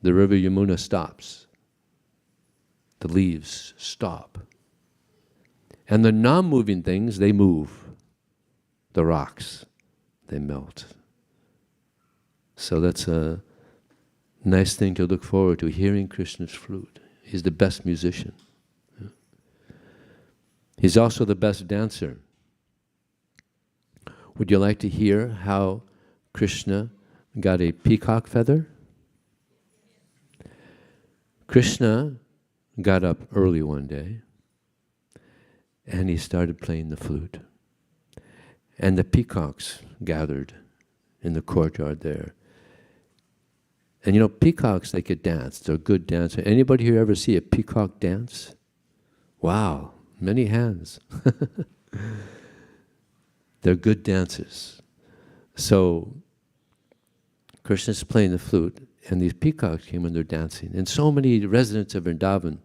The river Yamuna stops. The leaves stop. And the non-moving things, they move. The rocks, they melt. So that's a nice thing to look forward to, hearing Krishna's flute. He's the best musician. He's also the best dancer. Would you like to hear how Krishna got a peacock feather? Krishna got up early one day and he started playing the flute. And the peacocks gathered in the courtyard there. And peacocks, they could dance. They're a good dancer. Anybody here ever see a peacock dance? Wow, many hands. They're good dancers. So Krishna's playing the flute, and these peacocks came and they're dancing. And so many residents of Vrindavan,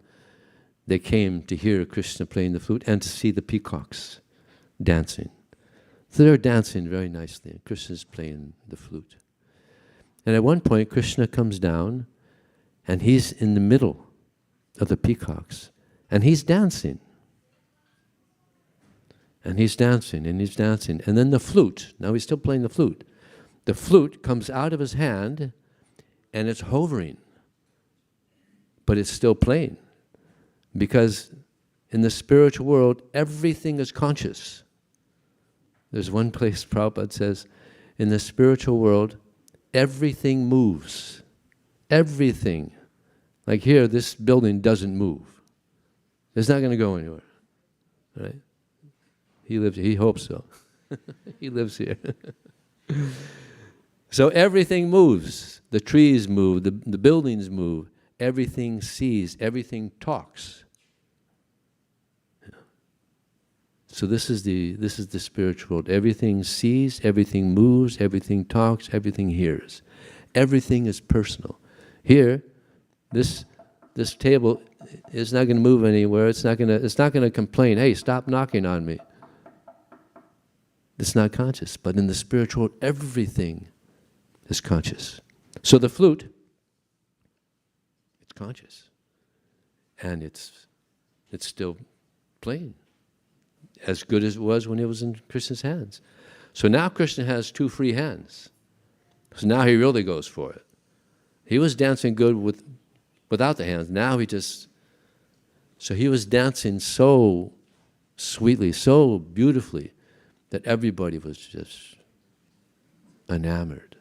they came to hear Krishna playing the flute and to see the peacocks dancing. So they're dancing very nicely, and Krishna's playing the flute. And at one point, Krishna comes down, and he's in the middle of the peacocks, and he's dancing. And he's dancing, and he's dancing. And then the flute, now he's still playing the flute. The flute comes out of his hand, and it's hovering. But it's still playing. Because in the spiritual world, everything is conscious. There's one place Prabhupada says, in the spiritual world, everything moves. Everything. Like here, this building doesn't move. It's not going to go anywhere. Right? He hopes so. He lives here. So everything moves. The trees move, the buildings move. Everything sees, everything talks. So this is the spiritual world. Everything sees, everything moves, everything talks, everything hears. Everything is personal. Here, this table is not going to move anywhere. It's not going to complain. Hey, stop knocking on me. It's not conscious. But in the spiritual world, everything is conscious. So the flute, it's conscious, and it's still playing. As good as it was when it was in Krishna's hands. So now Krishna has two free hands. So now he really goes for it. He was dancing good without the hands. Now so he was dancing so sweetly, so beautifully, that everybody was just enamored.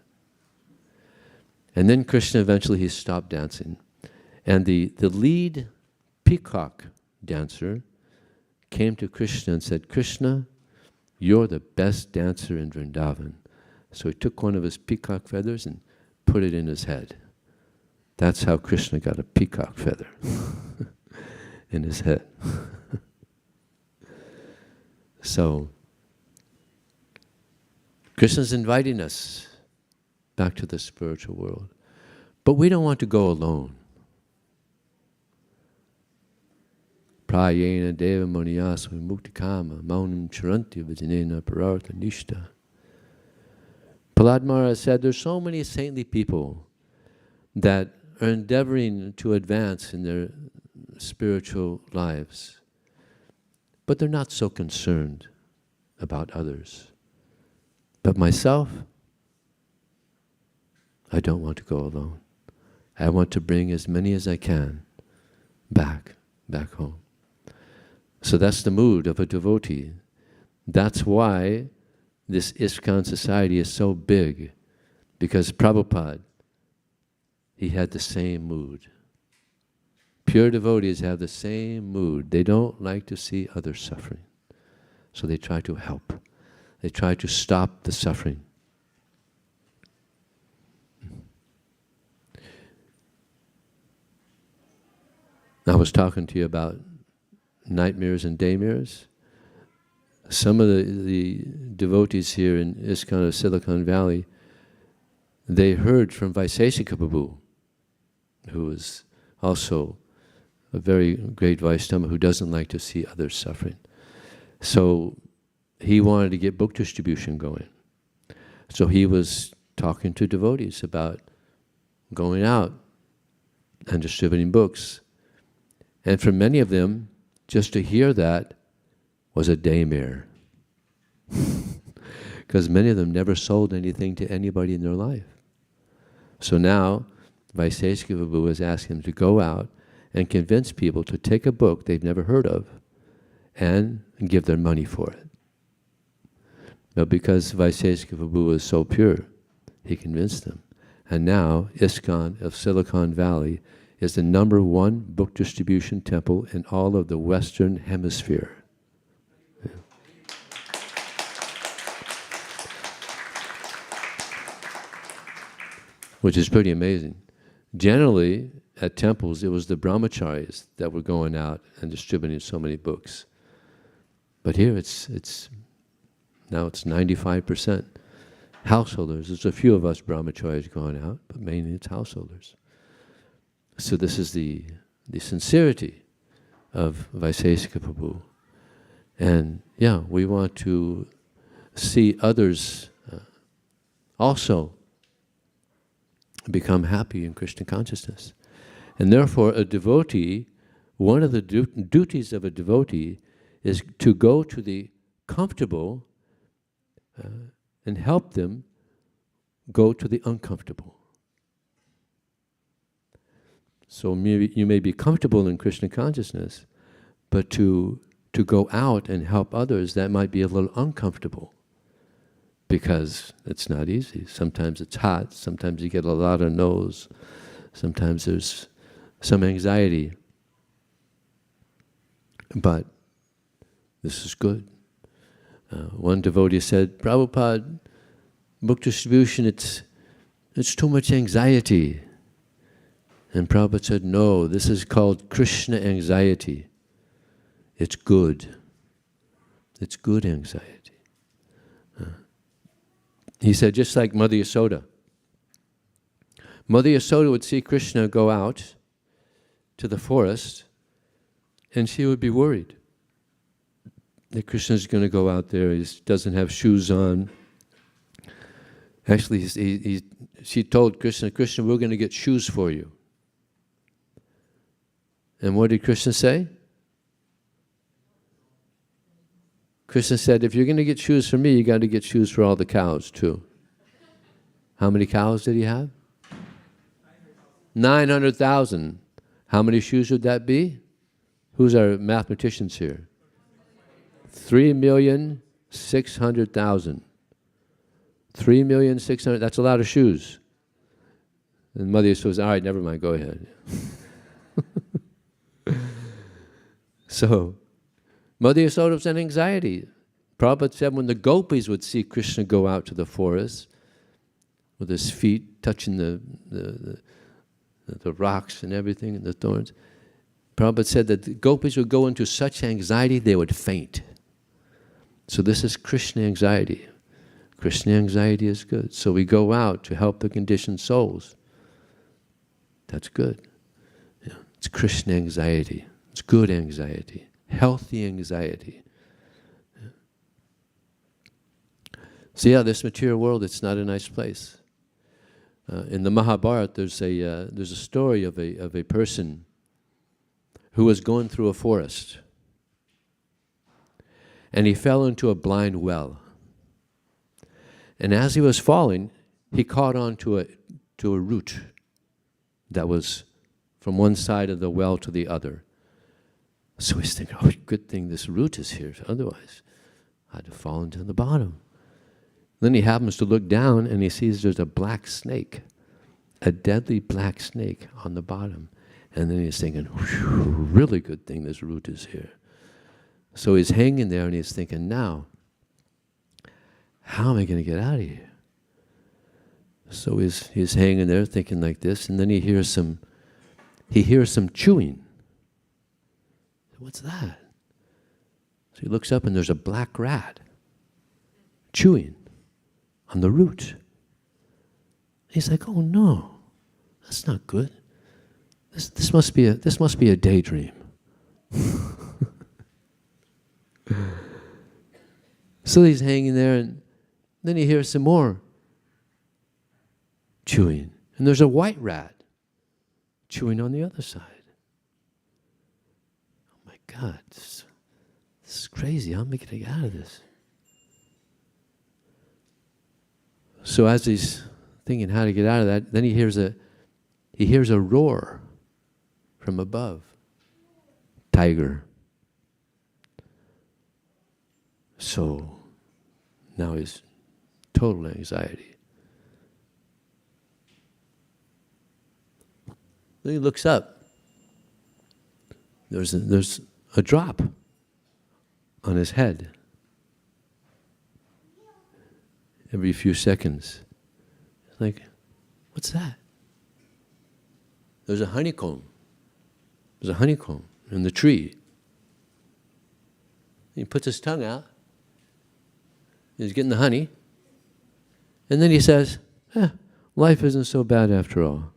And then Krishna eventually he stopped dancing. And the lead peacock dancer came to Krishna and said, Krishna, you're the best dancer in Vrindavan. So he took one of his peacock feathers and put it in his head. That's how Krishna got a peacock feather in his head. So, Krishna's inviting us back to the spiritual world. But we don't want to go alone. Prayena deva moniyasva muktikama maunam charanti vajanena parartha nishta. Prahlad Maharaj said there's so many saintly people that are endeavoring to advance in their spiritual lives, but they're not so concerned about others. But myself, I don't want to go alone. I want to bring as many as I can back home. So that's the mood of a devotee. That's why this ISKCON society is so big, because Prabhupada, he had the same mood. Pure devotees have the same mood. They don't like to see others suffering. So they try to help. They try to stop the suffering. I was talking to you about night mirrors and day mirrors. Some of the devotees here in ISKCON of Silicon Valley, they heard from Vaiseshika Prabhu, who is also a very great Vaishnava who doesn't like to see others suffering. So he wanted to get book distribution going. So he was talking to devotees about going out and distributing books. And for many of them, just to hear that was a day mirror. Because many of them never sold anything to anybody in their life. So now, Vaiseshika Prabhu is asking them to go out and convince people to take a book they've never heard of and give their money for it. But because Vaiseshika Prabhu is so pure, he convinced them. And now, ISKCON of Silicon Valley is the #1 book distribution temple in all of the Western Hemisphere. Yeah. Which is pretty amazing. Generally, at temples, it was the brahmacharis that were going out and distributing so many books. But here now it's 95% householders. There's a few of us brahmacharis going out, but mainly it's householders. So this is the sincerity of Vaisesika Prabhu. And yeah, we want to see others also become happy in Krishna consciousness. And therefore a devotee, one of the duties of a devotee is to go to the comfortable and help them go to the uncomfortable. So maybe you may be comfortable in Krishna consciousness, but to go out and help others, that might be a little uncomfortable because it's not easy. Sometimes it's hot, sometimes you get a lot of no's, sometimes there's some anxiety. But this is good. One devotee said, Prabhupada, book distribution, it's too much anxiety. And Prabhupada said, no, this is called Krishna anxiety. It's good. It's good anxiety. He said, just like Mother Yasoda. Mother Yasoda would see Krishna go out to the forest, and she would be worried that Krishna's going to go out there. He doesn't have shoes on. Actually, she told Krishna, Krishna, we're going to get shoes for you. And what did Krishna say? Krishna said, if you're going to get shoes for me, you got to get shoes for all the cows too. How many cows did he have? 900,000. How many shoes would that be? Who's our mathematicians here? 3,600,000. 3,600,000, that's a lot of shoes. And Mother says, all right, never mind, go ahead. So, Mother Yasoda was in anxiety. Prabhupada said when the gopis would see Krishna go out to the forest with his feet touching the rocks and everything and the thorns, Prabhupada said that the gopis would go into such anxiety they would faint. So this is Krishna anxiety. Krishna anxiety is good. So we go out to help the conditioned souls. That's good. Yeah. It's Krishna anxiety. It's good anxiety. Healthy anxiety. Yeah. So yeah, this material world, it's not a nice place. In the Mahabharata, there's a story of a person who was going through a forest, and he fell into a blind well. And as he was falling, he caught on to a root that was from one side of the well to the other. So he's thinking, oh, good thing this root is here, otherwise I'd have fallen to the bottom. Then he happens to look down and he sees there's a black snake, a deadly black snake on the bottom. And then he's thinking, really good thing this root is here. So he's hanging there and he's thinking, now, how am I going to get out of here? So he's hanging there thinking like this, and then he hears some chewing. What's that? So he looks up and there's a black rat chewing on the root. He's like, oh no, that's not good. This must be a daydream. So he's hanging there, and then he hears some more chewing. And there's a white rat chewing on the other side. Oh my God, this is crazy. How am I going to get out of this? So as he's thinking how to get out of that, then he hears a roar from above. Tiger. So now he's total anxiety. Then he looks up. There's a drop on his head. Every few seconds. It's like, what's that? There's a honeycomb. There's a honeycomb in the tree. He puts his tongue out. He's getting the honey. And then he says, life isn't so bad after all.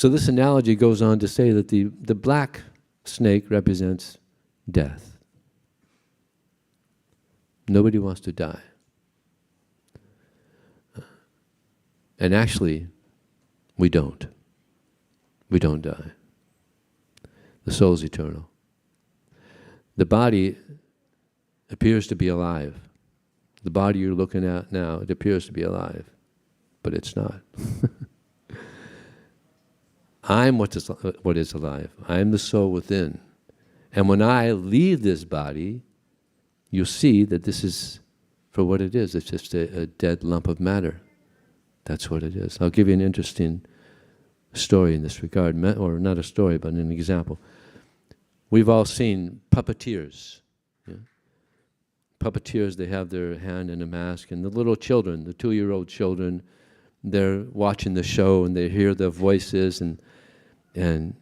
So this analogy goes on to say that the black snake represents death. Nobody wants to die. And actually, we don't. We don't die. The soul's eternal. The body appears to be alive. The body you're looking at now, it appears to be alive, but it's not. I'm what is alive. I'm the soul within. And when I leave this body, you'll see that this is for what it is. It's just a dead lump of matter. That's what it is. I'll give you an interesting story in this regard, or not a story, but an example. We've all seen puppeteers. Yeah? Puppeteers, they have their hand in a mask, and the little children, the 2-year-old children, they're watching the show and they hear the voices, and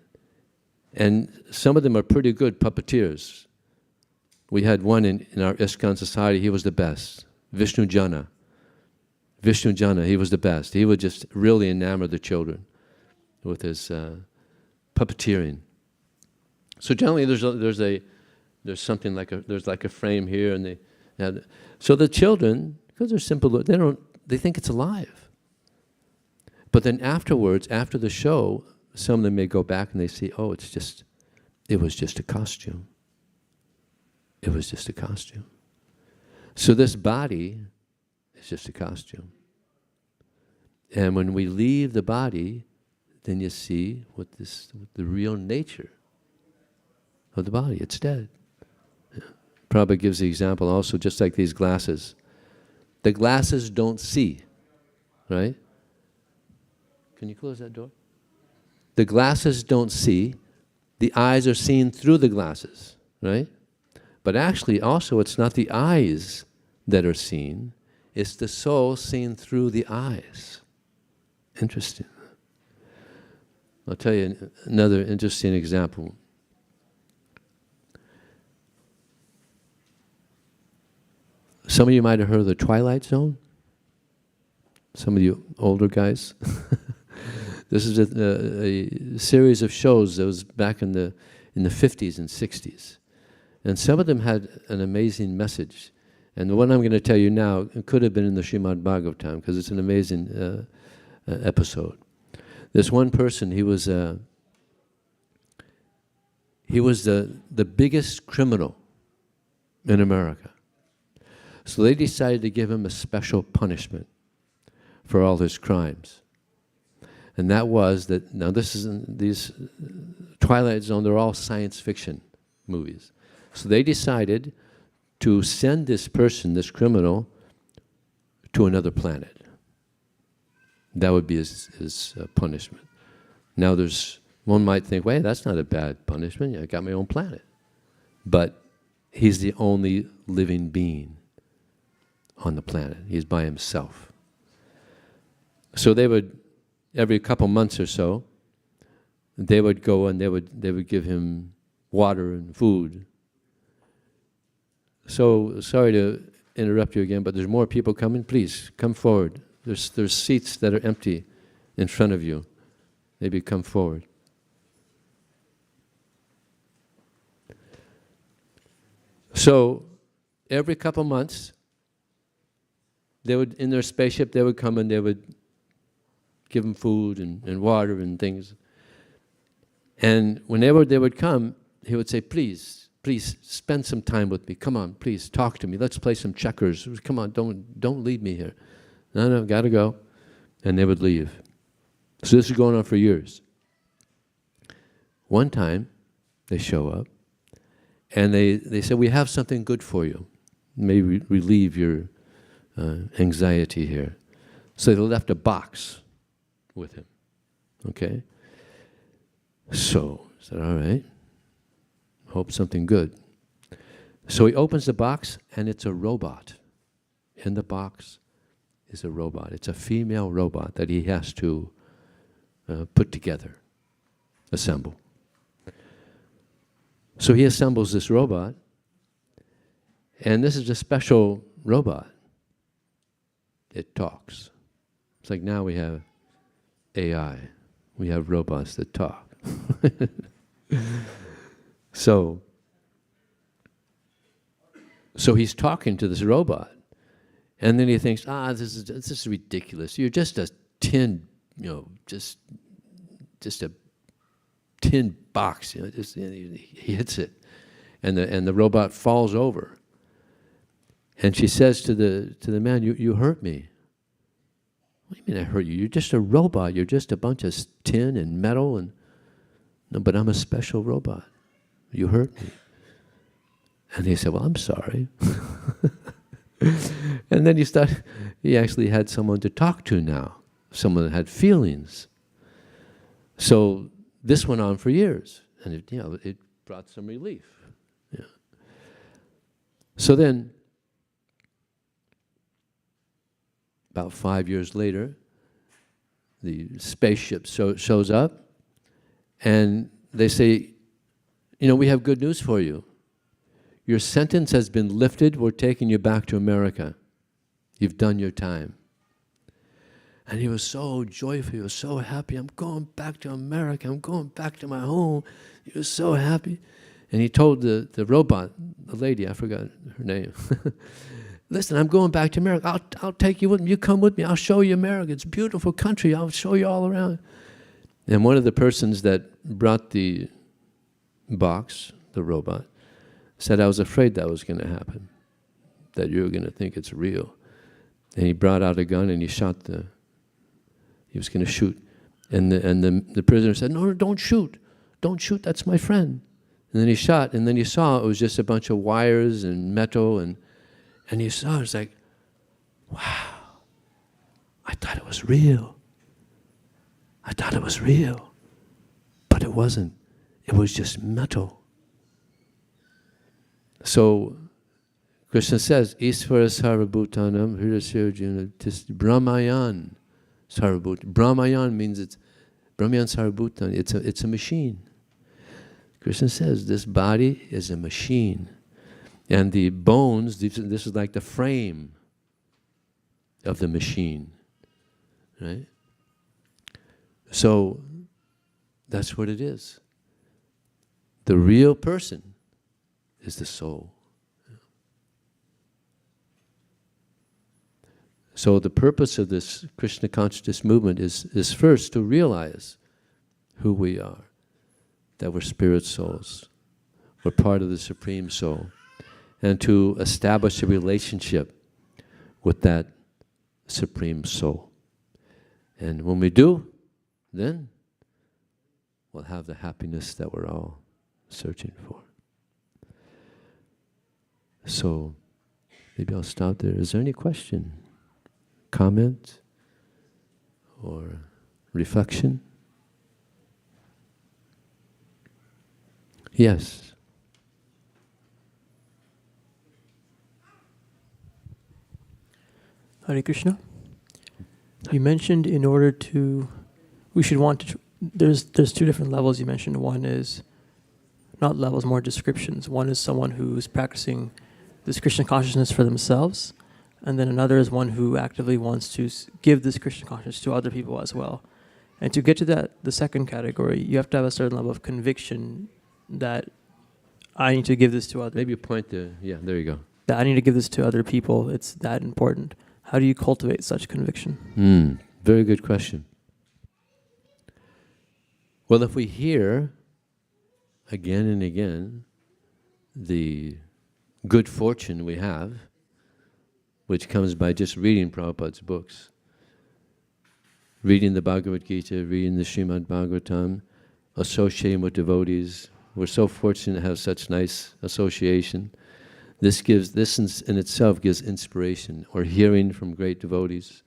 some of them are pretty good puppeteers. We had one in our ISKCON society, he was the best, Vishnu Jana. Vishnu Jana, he was the best. He would just really enamor the children with his puppeteering. So generally, there's something like a frame here, and so the children, because they're simple, they think it's alive. But then afterwards, after the show, some of them may go back and they see, oh, it was just a costume. It was just a costume. So this body is just a costume. And when we leave the body, then you see what the real nature of the body. It's dead. Yeah. Prabhupada gives the example also, just like these glasses. The glasses don't see, right? Can you close that door? The glasses don't see. The eyes are seen through the glasses, right? But actually, also, it's not the eyes that are seen. It's the soul seen through the eyes. Interesting. I'll tell you another interesting example. Some of you might have heard of the Twilight Zone. Some of you older guys. This is a series of shows that was back in the 50s and 60s. And some of them had an amazing message. And the one I'm going to tell you now, it could have been in the Srimad Bhagavatam, because it's an amazing episode. This one person, he was the biggest criminal in America. So they decided to give him a special punishment for all his crimes. And that was that, now these Twilight Zone, they're all science fiction movies. So they decided to send this person, this criminal, to another planet. That would be his punishment. Now one might think, wait, that's not a bad punishment. I got my own planet. But he's the only living being on the planet. He's by himself. So they would, every couple months or so, they would go and they would give him water and food. So sorry to interrupt you again, but there's more people coming. Please come forward. There's seats that are empty in front of you. Maybe come forward. So every couple months, they would, in their spaceship, they would come and they would give him food and water and things. And whenever they would come, he would say, please spend some time with me. Come on, please talk to me. Let's play some checkers. Come on, don't leave me here. No, gotta go. And they would leave. So this is going on for years. One time, they show up, and they said, we have something good for you. Maybe relieve your anxiety here. So they left a box with him. Okay? So I said, all right. Hope something good. So he opens the box, and it's a robot. In the box is a robot. It's a female robot that he has to put together, assemble. So he assembles this robot, and this is a special robot. It talks. It's like now we have AI. We have robots that talk. So he's talking to this robot, and then he thinks, this is ridiculous. You're just a tin, just a tin box. He hits it, and the robot falls over. And she says to the man, "You hurt me." What do you mean I hurt you? You're just a robot. You're just a bunch of tin and metal, and no, but I'm a special robot. You hurt me. And he said, "Well, I'm sorry." And then he actually had someone to talk to now, someone that had feelings. So this went on for years, and it brought some relief. Yeah. So then, about 5 years later, the spaceship shows up, and they say, "We have good news for you. Your sentence has been lifted. We're taking you back to America. You've done your time." And he was so joyful. He was so happy. "I'm going back to America. I'm going back to my home." He was so happy. And he told the robot, the lady, I forgot her name, "Listen, I'm going back to America. I'll take you with me. You come with me. I'll show you America. It's a beautiful country. I'll show you all around." And one of the persons that brought the box, the robot, said, "I was afraid that was going to happen, that you were going to think it's real." And he brought out a gun and he was going to shoot. And the prisoner said, "No, don't shoot. Don't shoot. That's my friend." And then he shot, and then he saw it was just a bunch of wires and metal, and he saw it was like, "Wow, I thought it was real. I thought it was real." But it wasn't. It was just metal. So Krishna says, "Isvara sarvabhutanam hridasya arjuna brahmayan sarvabhutanam." Brahmayan means Brahmayan sarvabhutanam. It's a machine. Krishna says this body is a machine. And the bones, this is like the frame of the machine. Right? So that's what it is. The real person is the soul. So the purpose of this Krishna consciousness movement is first to realize who we are, that we're spirit souls, we're part of the Supreme Soul, and to establish a relationship with that Supreme Soul. And when we do, then we'll have the happiness that we're all searching for. So maybe I'll stop there. Is there any question, comment, or reflection? Yes. Hare Krishna. You mentioned we should want to, there's two different levels you mentioned. One is, not levels, more descriptions. One is someone who's practicing this Krishna consciousness for themselves, and then another is one who actively wants to give this Krishna consciousness to other people as well. And to get to the second category, you have to have a certain level of conviction that I need to give this to others. Maybe you point to, there you go. That I need to give this to other people. It's that important. How do you cultivate such conviction? Very good question. Well, if we hear again and again the good fortune we have, which comes by just reading Prabhupada's books, reading the Bhagavad Gita, reading the Srimad Bhagavatam, associating with devotees. We're so fortunate to have such nice association. This in itself gives inspiration, or hearing from great devotees.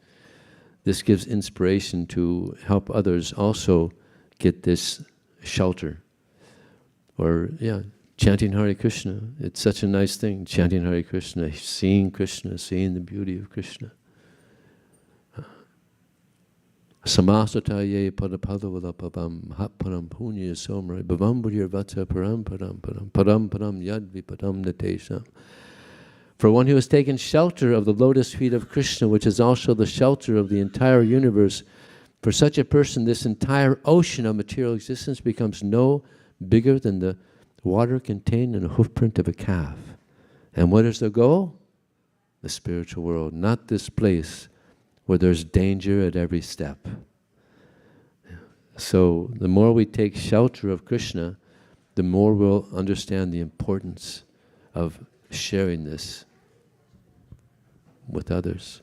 This gives inspiration to help others also get this shelter. Or, chanting Hare Krishna. It's such a nice thing, chanting Hare Krishna, seeing the beauty of Krishna. Samasataye padapadavalapabam hatparam punya somra bhavam buddhirvata param param param param param yadvi padam natesam. For one who has taken shelter of the lotus feet of Krishna, which is also the shelter of the entire universe, For such a person, this entire ocean of material existence becomes no bigger than the water contained in a hoofprint of a calf. And what is the goal? The spiritual world, not this place where there's danger at every step. So the more we take shelter of Krishna, the more we'll understand the importance of sharing this with others.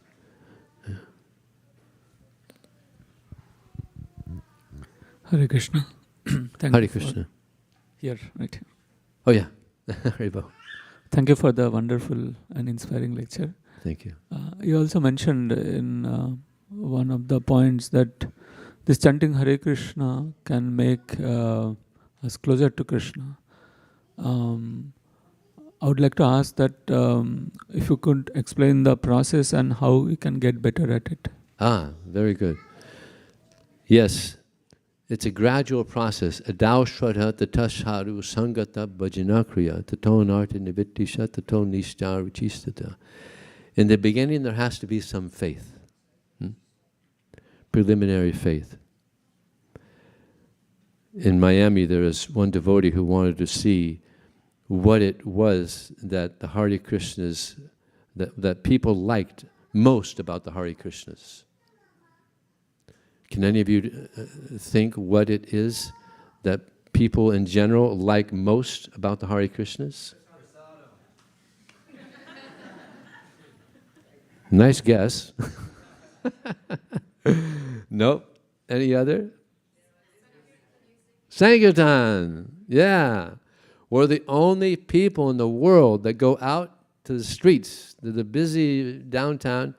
Hare Krishna. Thank Hare you for- Krishna. Here, right here. Oh yeah, Haribo. Thank you for the wonderful and inspiring lecture. Thank you. You also mentioned in one of the points that this chanting Hare Krishna can make us closer to Krishna. I would like to ask that if you could explain the process and how we can get better at it. Very good. Yes, it's a gradual process. Adao shraddha tatashharu sangata bhajanakriya taton arta nivittisha taton nishta ruchistata. In the beginning, there has to be some faith. Preliminary faith. In Miami, there was one devotee who wanted to see what it was that the Hare Krishnas, that people liked most about the Hare Krishnas. Can any of you think what it is that people in general like most about the Hare Krishnas? Nice guess. Nope. Any other? Sankirtan. Yeah. We're the only people in the world that go out to the streets, to the busy downtown,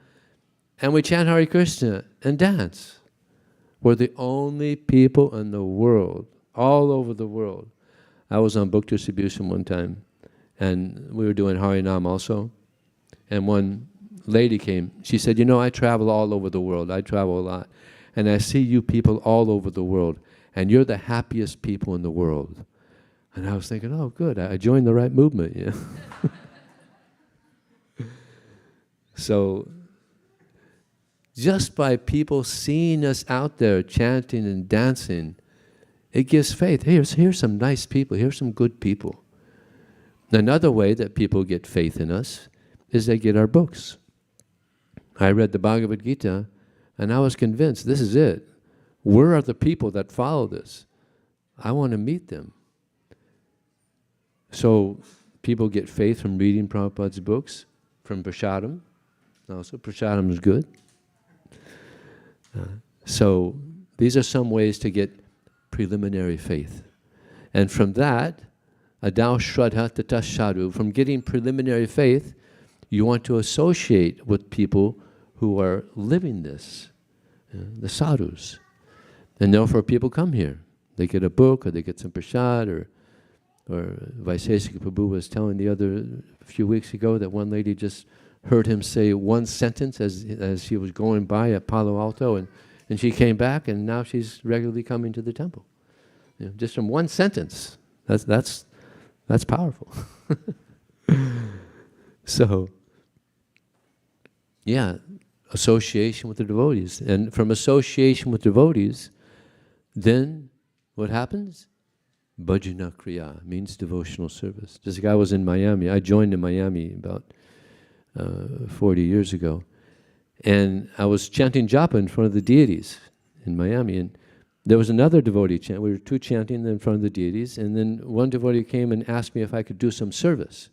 and we chant Hare Krishna and dance. We're the only people in the world, all over the world. I was on book distribution one time, and we were doing Harinam also, and one lady came. She said, you know, I travel all over the world. I travel a lot. And I see you people all over the world, and you're the happiest people in the world. And I was thinking, oh, good, I joined the right movement. Yeah. So, just by people seeing us out there chanting and dancing, it gives faith. Here's some nice people. Here's some good people. Another way that people get faith in us is they get our books. I read the Bhagavad Gita, and I was convinced, this is it. Where are the people that follow this? I want to meet them. So people get faith from reading Prabhupada's books, from prashadam. Also, prashadam is good. So these are some ways to get preliminary faith. And from that, adao shraddha tata sadhu, from getting preliminary faith, you want to associate with people who are living this, the sadhus. And therefore people come here. They get a book, or they get some prasad, or Vaisesika Prabhu was telling a few weeks ago that one lady just heard him say one sentence as she was going by at Palo Alto, and she came back, and now she's regularly coming to the temple. You know, just from one sentence. That's powerful. So, yeah, association with the devotees. And from association with devotees, then what happens? Bhajana Kriya means devotional service. Just like I was in Miami. I joined in Miami about 40 years ago. And I was chanting japa in front of the deities in Miami. And there was another devotee chant. We were two chanting in front of the deities. And then one devotee came and asked me if I could do some service.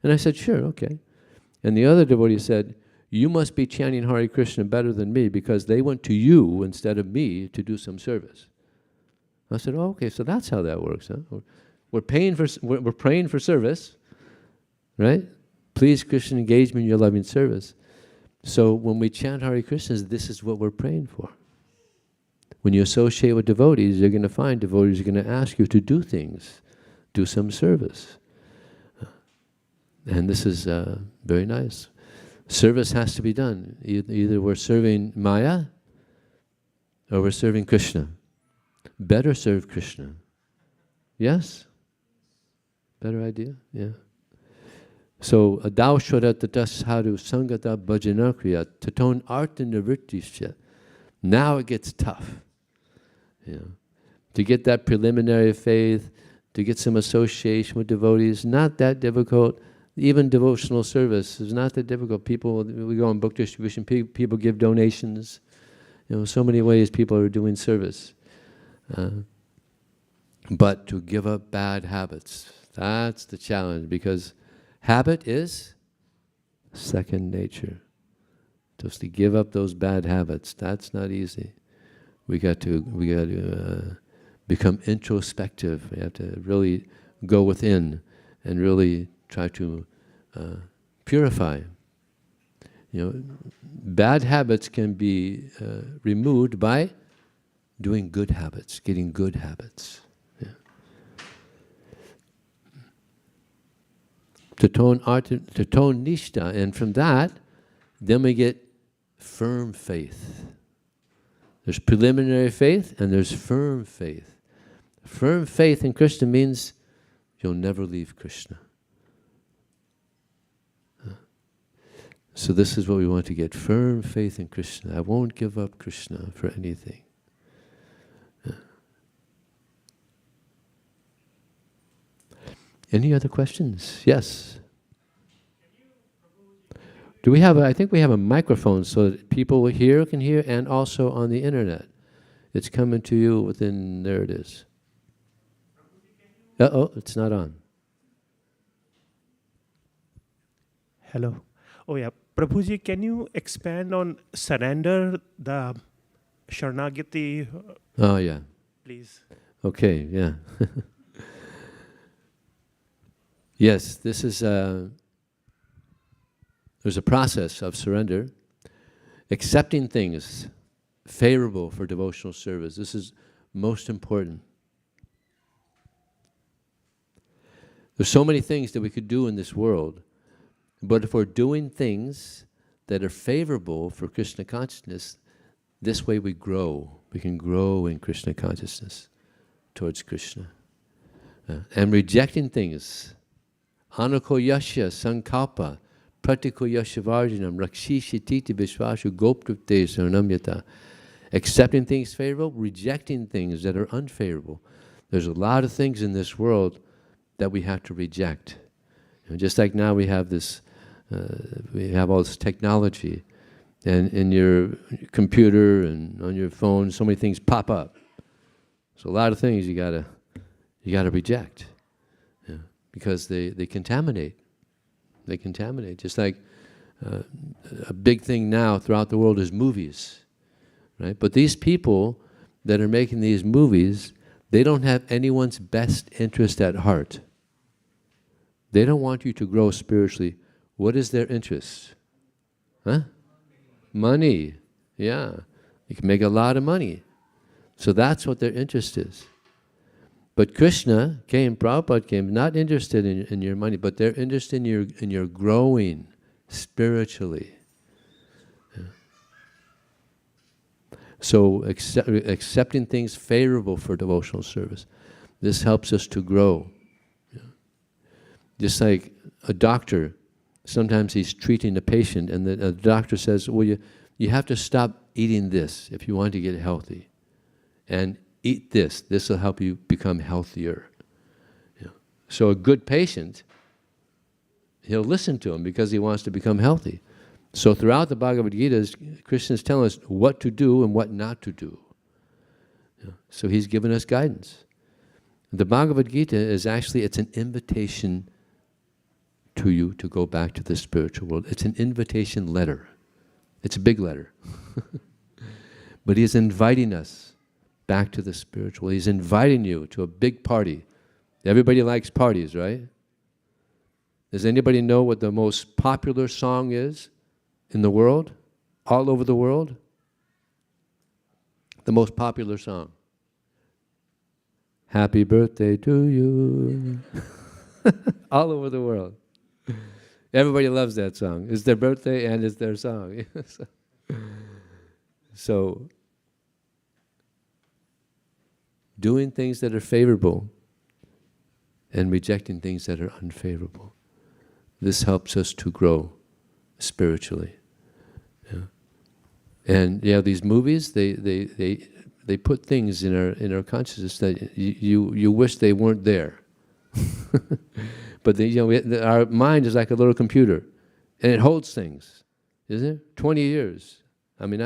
And I said, sure, okay. And the other devotee said, you must be chanting Hare Krishna better than me because they went to you instead of me to do some service. I said, oh, okay, so that's how that works, huh? We're praying for service, right? Please, Krishna, engage me in your loving service. So when we chant Hare Krishna, this is what we're praying for. When you associate with devotees, you're going to find devotees are going to ask you to do things, do some service. And this is very nice. Service has to be done. Either we're serving Maya or we're serving Krishna. Better serve Krishna. Yes? Better idea? Yeah. So, adao shraddha tata sadhu sangata bhajanakriya taton arta nivrittisya. Now it gets tough. You know, to get that preliminary faith, to get some association with devotees, not that difficult. Even devotional service is not that difficult. People, we go on book distribution, people give donations. You know, so many ways people are doing service. But to give up bad habits, that's the challenge, because habit is second nature. Just to give up those bad habits, that's not easy. We got to become introspective. We have to really go within and really try to purify. You know, bad habits can be removed by doing good habits, getting good habits. Yeah. To tone nishta, and from that, then we get firm faith. There's preliminary faith and there's firm faith. Firm faith in Krishna means you'll never leave Krishna. So this is what we want to get, firm faith in Krishna. I won't give up Krishna for anything. Any other questions? Yes. Do we have I think we have a microphone so that people here can hear, and also on the internet. It's coming to you within, there it is. Uh-oh, it's not on. Hello. Oh yeah, Prabhuji, can you expand on surrender, the Sharanagati, Oh yeah. please? Okay, yeah. Yes, this is there's a process of surrender, accepting things favorable for devotional service. This is most important. There's so many things that we could do in this world, but if we're doing things that are favorable for Krishna consciousness, this way we grow. We can grow in Krishna consciousness towards Krishna. And rejecting things, anakoyasya sankalpa, pratikoyasya varjanam, rakshishititi vishvashu goptrupte saranamyata. Accepting things favorable, rejecting things that are unfavorable. There's a lot of things in this world that we have to reject. You know, just like now we have this, we have all this technology, and in your computer and on your phone, so many things pop up. So a lot of things you gotta reject, yeah, because they contaminate. They contaminate. Just like a big thing now throughout the world is movies, right? But these people that are making these movies, they don't have anyone's best interest at heart. They don't want you to grow spiritually. What is their interest? Huh? Money. Yeah. You can make a lot of money. So that's what their interest is. But Krishna came, Prabhupada came, not interested in your money, but they're interested in your growing spiritually. Yeah. So accepting things favorable for devotional service. This helps us to grow. Yeah. Just like a doctor, sometimes he's treating a patient and the doctor says, well, you have to stop eating this if you want to get healthy. And eat this. This will help you become healthier. You know. So a good patient, he'll listen to him because he wants to become healthy. So throughout the Bhagavad Gita, Krishna is telling us what to do and what not to do. You know. So he's given us guidance. The Bhagavad Gita is actually, it's an invitation to you to go back to the spiritual world. It's an invitation letter. It's a big letter. But he is inviting us back to the spiritual. He's inviting you to a big party. Everybody likes parties, right? Does anybody know what the most popular song is in the world? All over the world? The most popular song. Happy birthday to you. All over the world. Everybody loves that song. It's their birthday and it's their song. So doing things that are favorable and rejecting things that are unfavorable. This helps us to grow spiritually. Yeah. And these movies, they put things in our consciousness that you wish they weren't there. But our mind is like a little computer, and it holds things, isn't it? 20 years. I mean,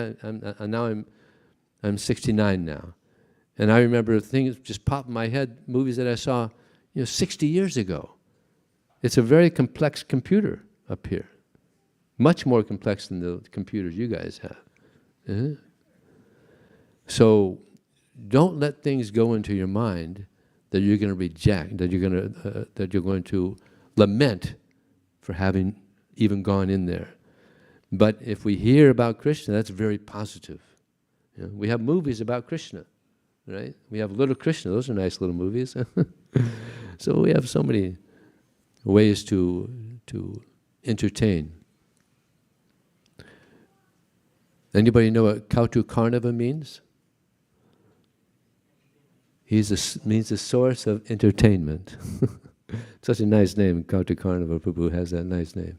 I'm 69 now, and I remember things just pop in my head, movies that I saw, 60 years ago. It's a very complex computer up here, much more complex than the computers you guys have. Isn't it? So, don't let things go into your mind that you're going to reject, that you're going to lament for having even gone in there. But if we hear about Krishna, that's very positive. We have movies about Krishna, right? We have Little Krishna; those are nice little movies. So we have so many ways to entertain. Anybody know what Kautukarnava means? Means the source of entertainment. Such a nice name, Kautukarnava. Prabhu has that nice name.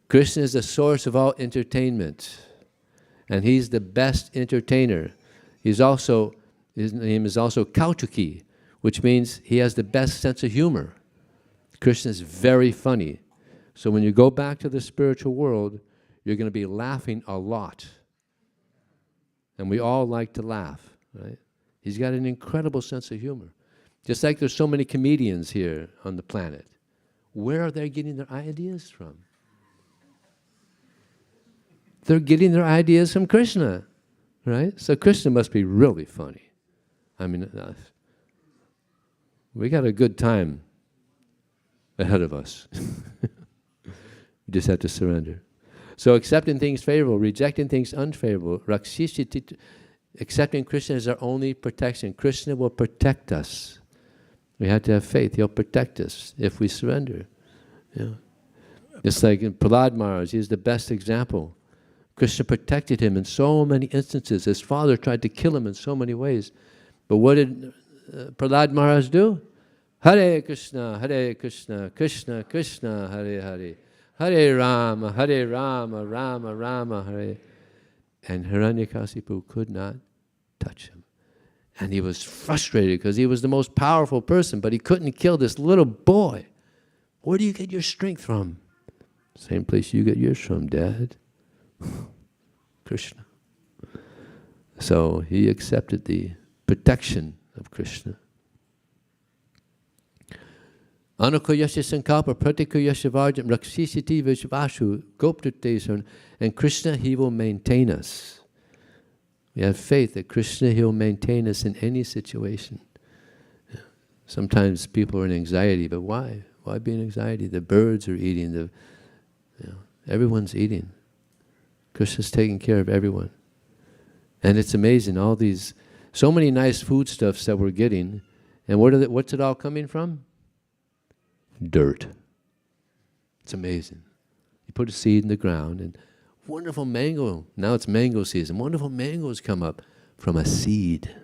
Krishna is the source of all entertainment, and he's the best entertainer. His name is also Kautuki, which means he has the best sense of humor. Krishna is very funny. So when you go back to the spiritual world, you're going to be laughing a lot. And we all like to laugh, right? He's got an incredible sense of humor. Just like there's so many comedians here on the planet. Where are they getting their ideas from? They're getting their ideas from Krishna, right? So Krishna must be really funny. I mean, we got a good time ahead of us. We just have to surrender. So accepting things favorable, rejecting things unfavorable, rakshishiti, accepting Krishna as our only protection. Krishna will protect us. We have to have faith. He'll protect us if we surrender. Just like in Prahlad Maharaj, he's the best example. Krishna protected him in so many instances. His father tried to kill him in so many ways. But what did Prahlad Maharaj do? Hare Krishna, Krishna Krishna, Hare Hare. Hare Rama, Rama Rama, Hare. And Hiranyakasipu could not touch him. And he was frustrated because he was the most powerful person, but he couldn't kill this little boy. Where do you get your strength from? Same place you get yours from, Dad. Krishna. So he accepted the protection of Krishna. Anukayasya sankalpa pratikayasya varjam rakshishiti vishvashu goptatesarn. And Krishna, he will maintain us. We have faith that Krishna, he'll maintain us in any situation. Sometimes people are in anxiety, but why? Why be in anxiety? The birds are eating, everyone's eating. Krishna's taking care of everyone. And it's amazing, all these, so many nice foodstuffs that we're getting, and what's it all coming from? Dirt. It's amazing. You put a seed in the ground, and wonderful mango, now it's mango season, wonderful mangoes come up from a seed.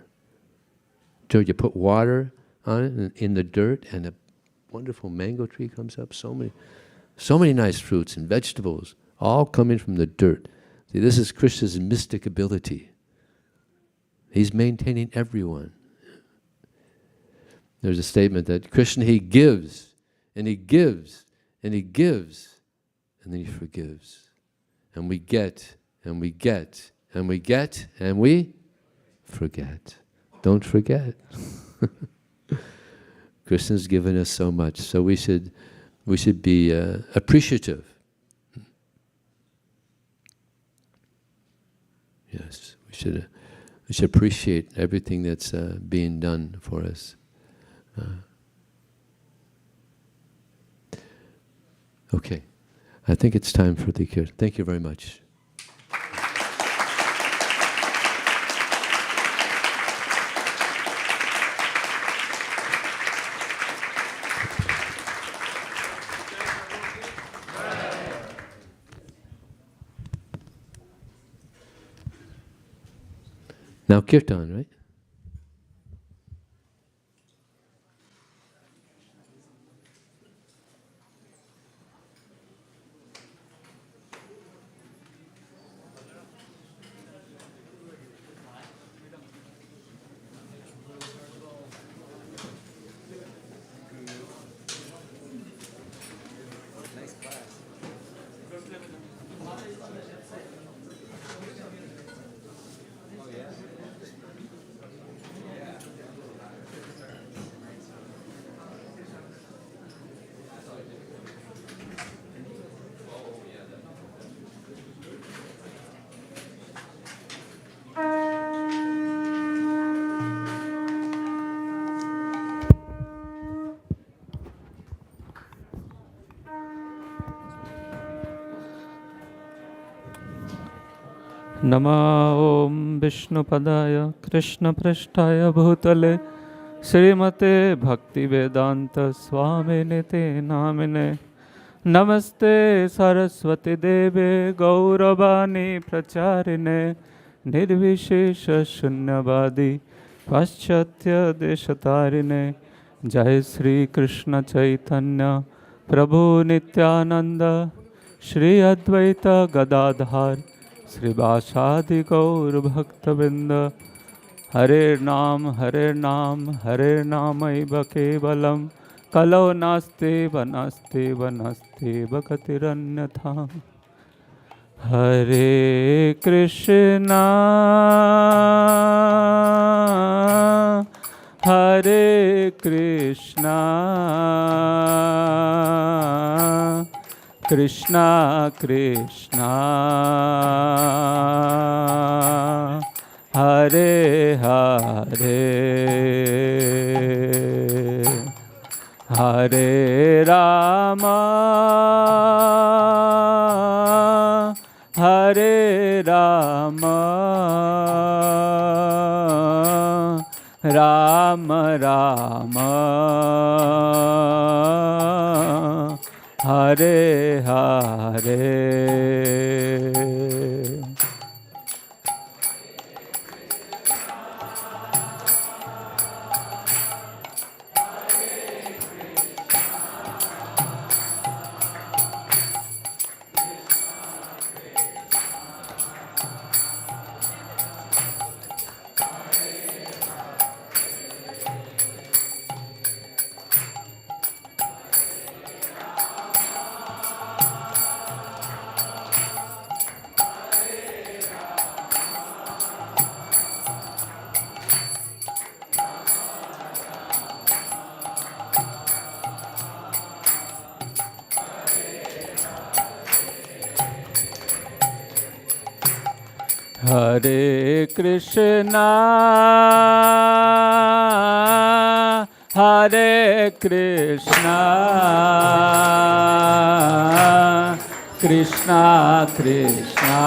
So you put water on it and in the dirt, and a wonderful mango tree comes up. So many nice fruits and vegetables, all coming from the dirt. See, this is Krishna's mystic ability. He's maintaining everyone. There's a statement that Krishna, he gives, and he gives, and he gives, and then he forgives. And we get, and we get, and we get, and we forget. Don't forget. Krishna's given us so much, so we should be appreciative. Yes, we should appreciate everything that's being done for us. Okay, I think it's time for the kirtan. Thank you very much. Now kirtan, right? Nama Om Vishnupadaya Krishna Prasthaya Bhutale Srimate Bhakti Vedanta Swami Nite Namine Namaste Saraswati Deve Gauravani Pracharine Nirvishesha Shunyavadi Paschatya Deshatarine Jai Sri Krishna Chaitanya Prabhu Nityananda Shri Advaita Gadadhar Sri Vasadi Gaur Bhaktavinda Hare Nam Hare Nam Hare Namaiva Kevalam Kalau Naste Vanaste Vanaste Bhakatiranyatham Hare Krishna Hare Krishna Krishna Krishna Hare Hare Hare Rama Hare Rama Rama Rama Hare Hare Hare Krishna Hare Krishna Krishna Krishna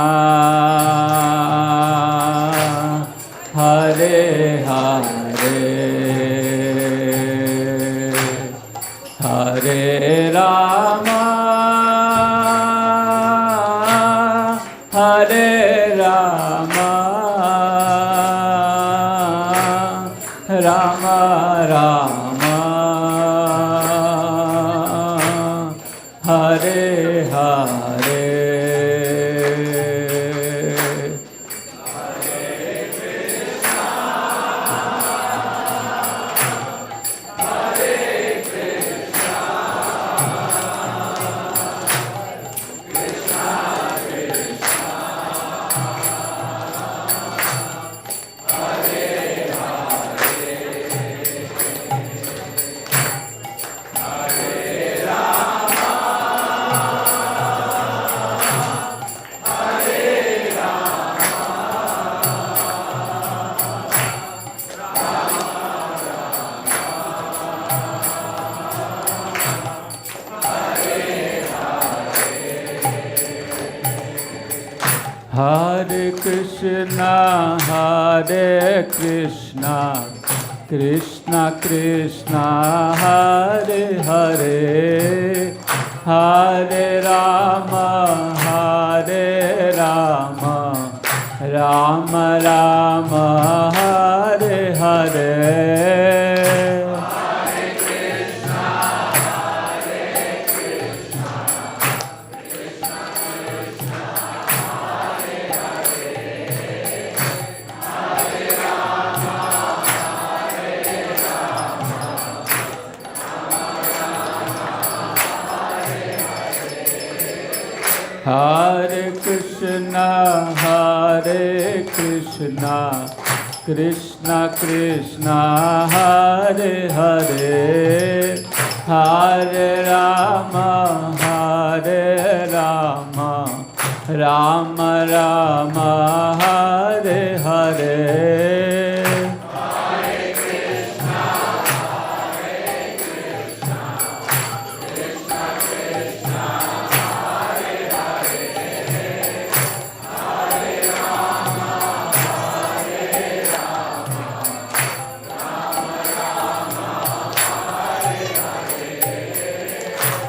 Hare Hare Hare Rama Hare Rama Rama Rama Hare Hare Hare Krishna, Hare Krishna, Krishna Krishna, Hare Hare, Hare Rama, Hare Rama, Rama Rama, Hare Hare. Hare Krishna, Hare Krishna, Krishna Krishna, Hare Hare, Hare Rama, Hare Rama, Rama Rama, Hare Hare. Krishna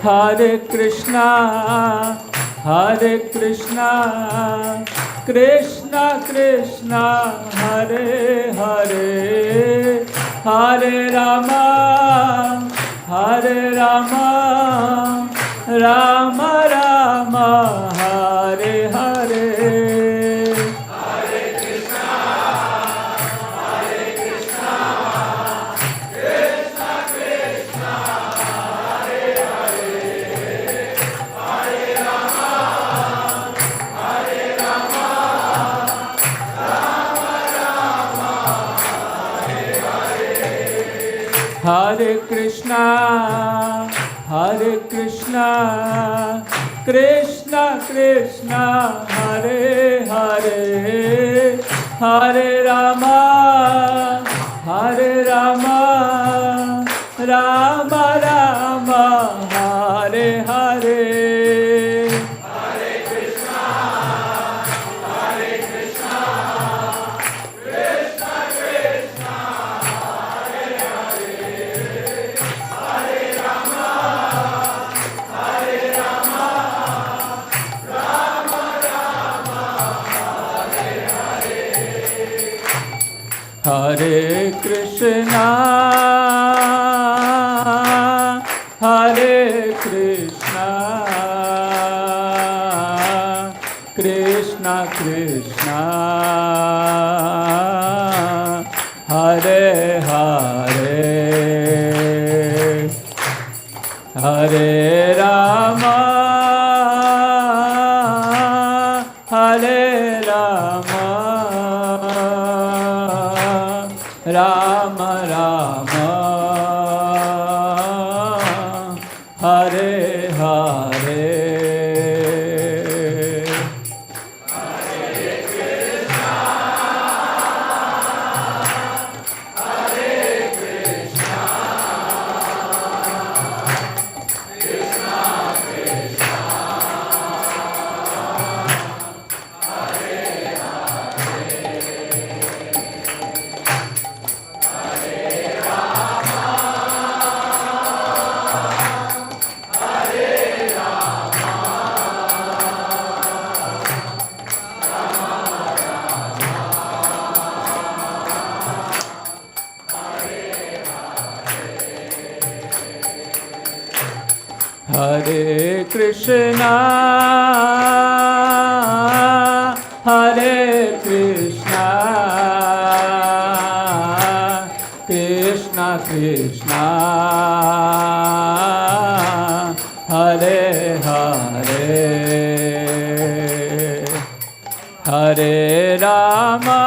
Hare Krishna, Hare Krishna, Krishna Krishna, Hare Hare, Hare Rama, Hare Rama, Rama Rama, Hare Hare. Hare Krishna, Hare Krishna, Krishna Krishna, Hare Hare, Hare Rama, Hare Rama, Rama Rama, Hare Hare. Hare Krishna, Hare Krishna, Krishna Krishna, Hare Hare, Hare Rama, Hare Rama, Rama Rama, Hare Hare. Hare Krishna, Hare Krishna, Krishna Krishna, Hare Hare, Hare Rama,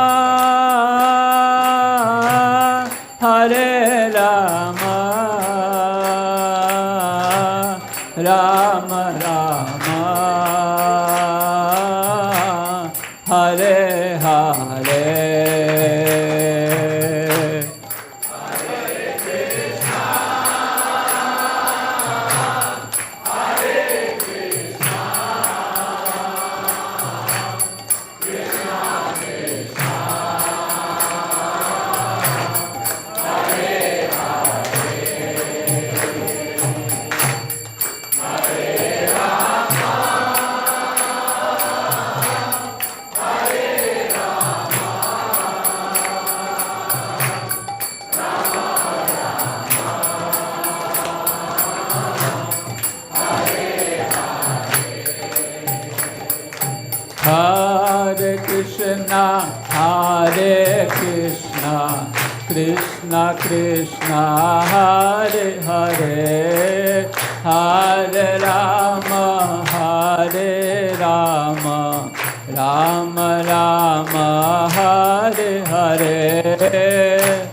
Hare Rama, Rama Rama, Hare Hare. Hare Krishna, Hare Krishna, Krishna Krishna, Hare Hare, Hare Rama, Hare Rama, Rama Rama, Hare Hare.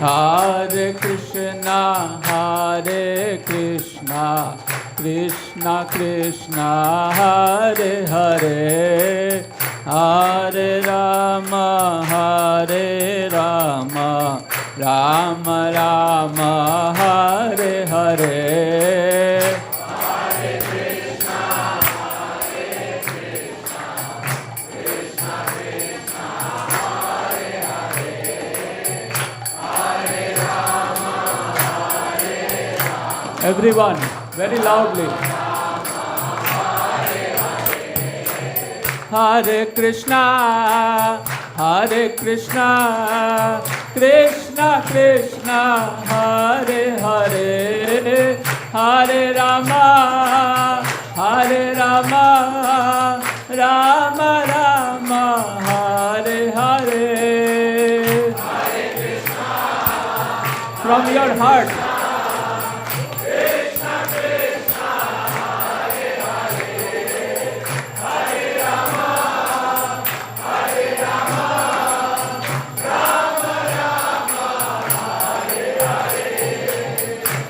Hare Krishna, Hare Krishna, Krishna Krishna, Hare Hare, Hare Rama, Hare Rama, Rama Rama Hare Hare. Everyone, very loudly. Hare Krishna, Hare Krishna, Krishna Krishna, Hare Hare, Hare Rama, Hare Rama, Rama Rama, Hare Hare. From your heart.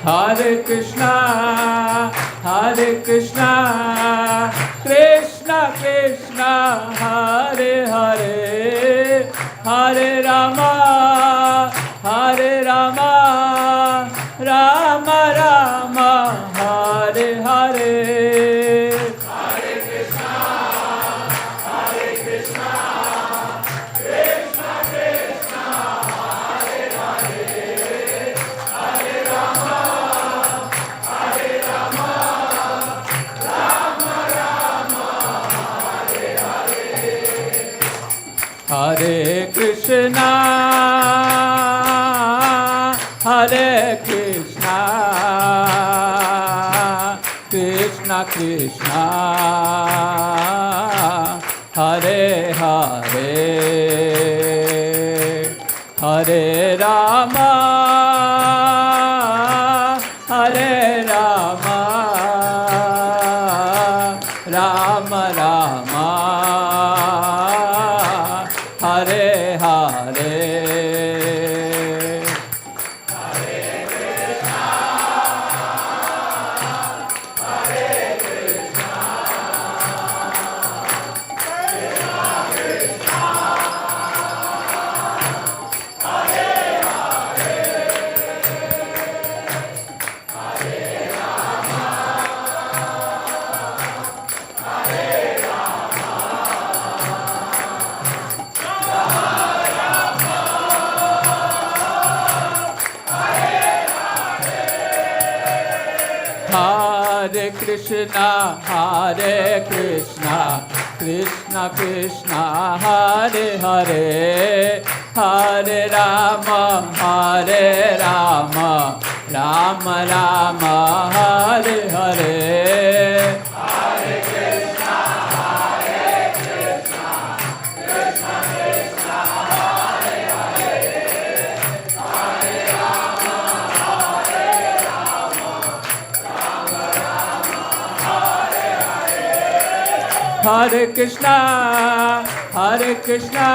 Hare Krishna, Hare Krishna, Krishna Krishna, Hare Hare, Hare Rama, Hare Rama, Rama Rama, Hare Hare. Hare Krishna, Hare Krishna, Krishna Krishna, Hare Hare, Hare Rama. Hare Krishna, Hare Krishna, Krishna Krishna, Hare Hare, Hare Rama, Hare Rama, Rama Rama, Hare Hare. Hare Krishna, Hare Krishna, Krishna Krishna, Hare Hare, Hare Rama, Hare Rama, Hare Krishna, Hare Krishna, Krishna Krishna, Hare Hare, Hare Rama, Hare Rama, Rama Rama, Hare Hare. Hare Krishna, Hare Krishna, Krishna Krishna, Hare Hare, Hare Rama, Hare Rama, Rama Rama, Hare Hare. Hare Krishna, Hare Krishna,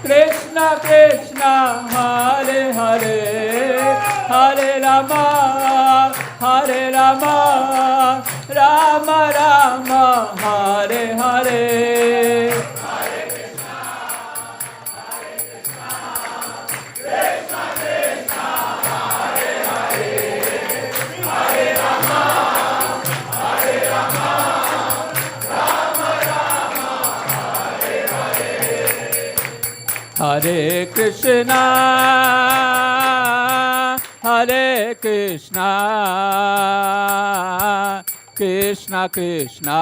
Krishna Krishna, Hare Hare, Hare Rama, Hare Rama, Rama Rama, Hare Hare. Hare Krishna, Hare Krishna, Krishna Krishna, Hare Hare, Hare Rama, Hare Rama, Rama Rama, Hare Hare. Hare Krishna, Hare Krishna, Krishna Krishna,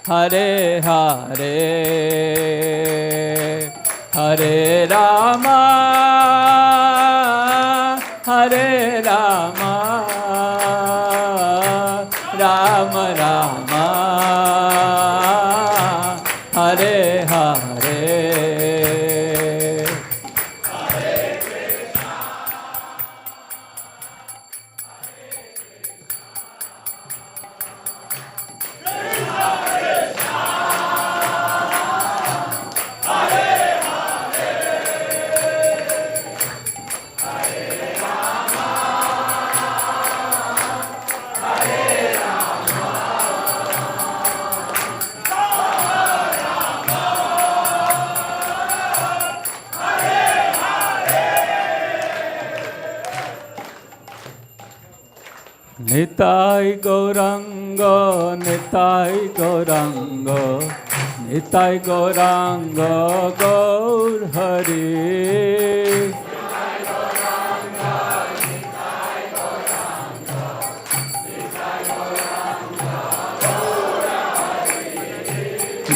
Hare Hare, Hare Rama, Hare Rama, Rama Rama, Hare Hare. Nitai Gauranga, Nitai Gauranga, Nitai Gauranga, Gaur Hari.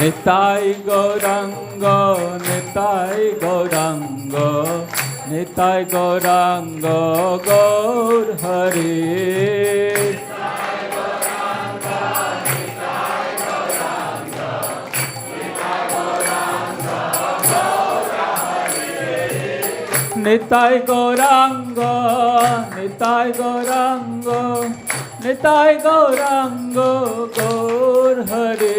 Nitai Gauranga, Nitai Gauranga, Nitai Gauranga, Gaur Hari. Nitai Gauranga, Nitai Gauranga, Nitai Gauranga, Gaur Hari.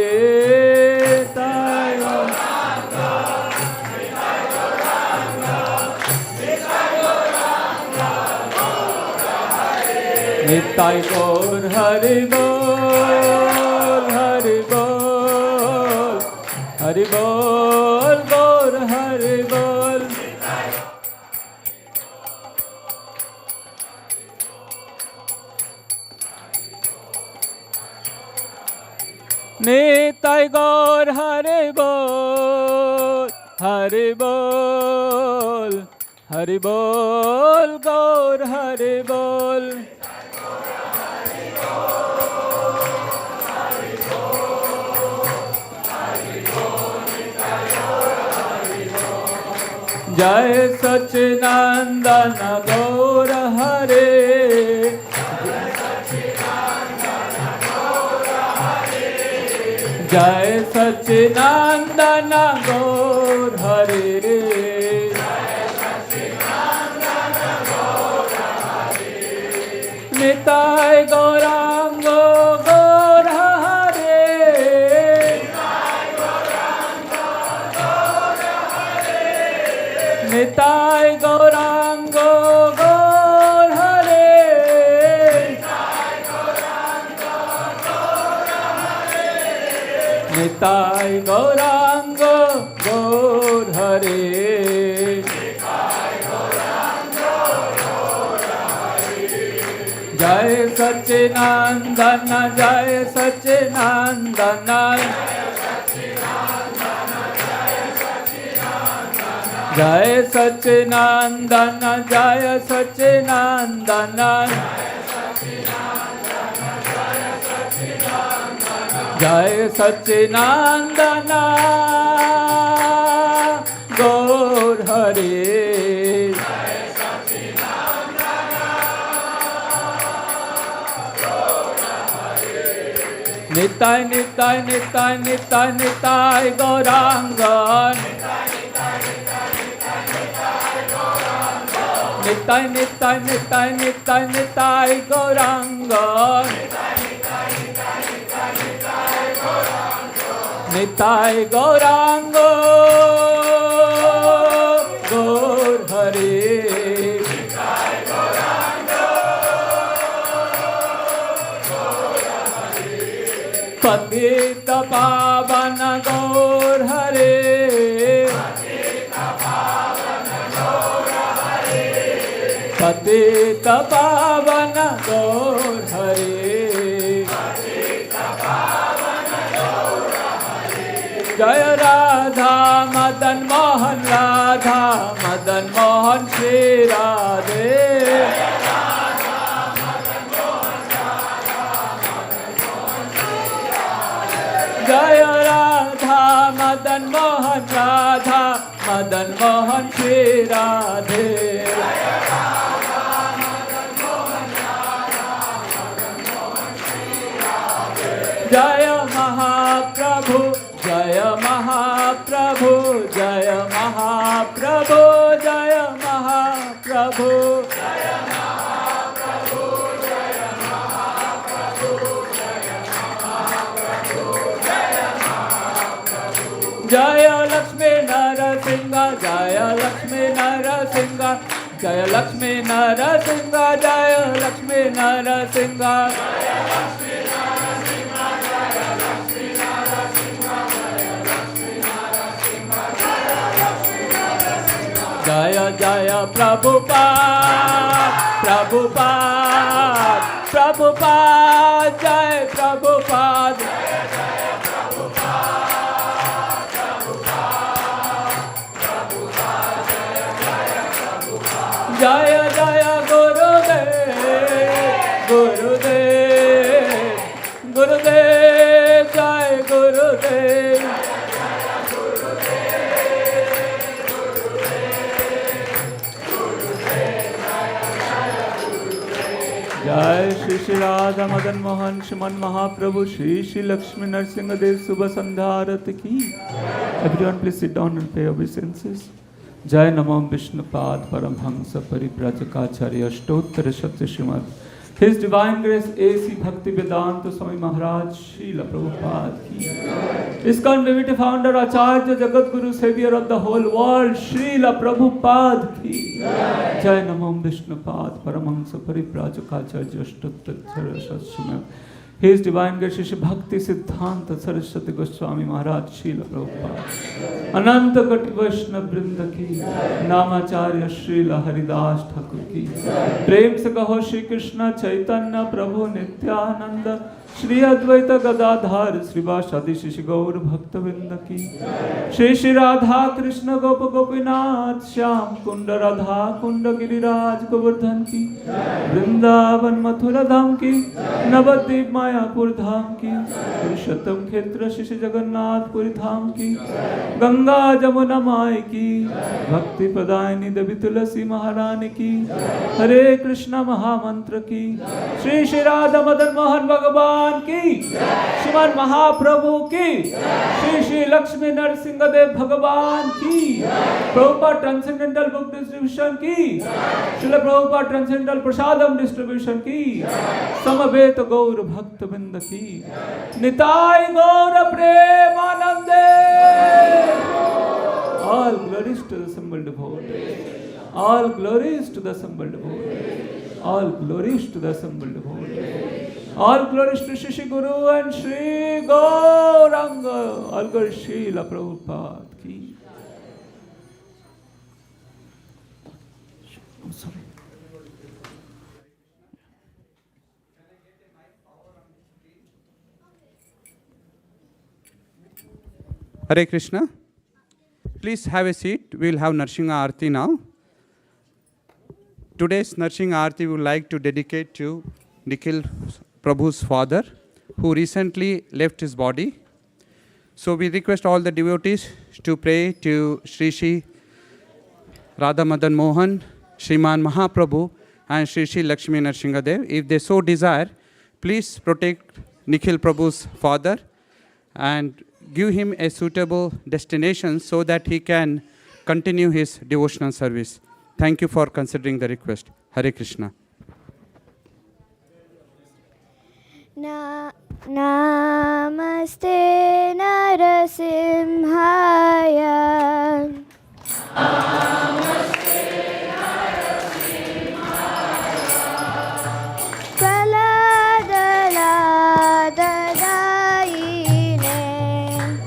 Nitai Gaur Hari Bol, Hari Bol, Hari Bol, Gaur Hari Bol. Nitai Gaur Hari Bol, Hari Bol, Hari Bol, Gaur Hari Bol. Jai Satchinandana Gaur Hare, Jai Satchinandana Gaur Hare, Nitai Gauranga Gaur Hare, Nitai Gauranga Gaur Hare, Nitai Gauranga Gaur Hare. Jai Satchinandana, Jai Satchinandana, Jai Satchinandana, Jai Satchinandana, Jai Satchinandana, Gaur Hari. Nitai, Nitai, Nitai, Nitai, Nitai, Gauranga. Nitai, Nitai, Nitai, Nitai, Nitai, Gauranga. Nitai Gauranga, Gaur Hari. Patita Pavana Gaur Hare, Patita Pavana Gaur Hare, Jaya Radha Madan Mohan, Radha Madan Mohan Shri Radhe. Jaya Radha Madan Mohan, Radha Madan Mohan Shri Radhe. Jaya Mahaprabhu, Jaya Mahaprabhu, Jaya Mahaprabhu, Jaya Mahaprabhu. Jaya Lakshmi Narasimha, Jaya Lakshmi Narasimha, Jaya Lakshmi Narasimha, Jaya Lakshmi Narasimha. Jaya Jaya Prabhupada, Prabhupada, Prabhupada, Jai Prabhupada. Jaya Jaya Gurudev, Gurudev, Gurudev, Jai Gurudev. Jai Shri Shri Radha Madan Mohan Shriman Mahaprabhu Shri Shri Lakshmi Narsinga Dev Subha Sandhya Arati Ki. Everyone please sit down and pay obeisances. Jai Namam Vishnupad Paramhamsa Paribrajacacharya Ashtottara Shakti Srimad His Divine Grace A.C. Bhakti Vedanta Swami Maharaj Srila Prabhupada Ki. ISKCON Devotee Founder Acharya Jagat Guru Savior of the whole world Srila Prabhupada Ki. Jai Namam Vishnupad Paramhamsa Paribrajacacharya Ashtottara Shakti Srimad His Divine Grace Shri Bhakti Siddhanta Saraswati Goswami Maharaj Srila Prabhupada Ananta Koti Vaishnava Vrinda Ki Namacharya Srila Haridas Thakur Ki Prem Se Kaho Shri Krishna Chaitanya Prabhu Nityananda Shri Advaita Gadadhar Shri Vasadi Shri Gaur Bhakta Vrinda Ki Shri Shri Radha Krishna Gopa Gopinath Shyam Kunda Radha Kunda Giriraj Govardhan Ki Vrindavan Mathura Dham Ki Navadvip Mayapur Dham Ki Purushottam Khetra Shri Jagannath Puri Dham Ki Ganga Jamuna Mai Ki Bhakti Pradayani Devi Tulasi Maharani Ki Hare Krishna Mahamantra Ki Shri Shri Radha Madan Mohan Bhagavan Ki Shriman Mahaprabhu Ki Shri Shri Lakshmi Narsinga Dev Bhagavan Ki Prabhupada Transcendental Book Distribution Ki Srila Prabhupada Transcendental Prashadam Distribution Ki Samaveta Gaur Bhakta Binda Ki Nitai Gaur Premanande. All glories to the assembled devotee. All glories to the assembled devotee. All glories to the assembled devotee. All glories to Shri Guru and Shri Gauranga. All glories Srila Prabhupada Ki. I'm sorry. Hare Krishna. Please have a seat. We will have Narsingha Aarti now. Today's Narsingha Aarti we would like to dedicate to Nikhil Prabhu's father, who recently left his body. So we request all the devotees to pray to Shri Shri Radha Madan Mohan, Shriman Mahaprabhu and Shri Shri Lakshmi Narsinga Dev. If they so desire, please protect Nikhil Prabhu's father and give him a suitable destination so that he can continue his devotional service. Thank you for considering the request. Hare Krishna. Namaste Narasimhaya. Namaste Narasimhaya. Praladadayine.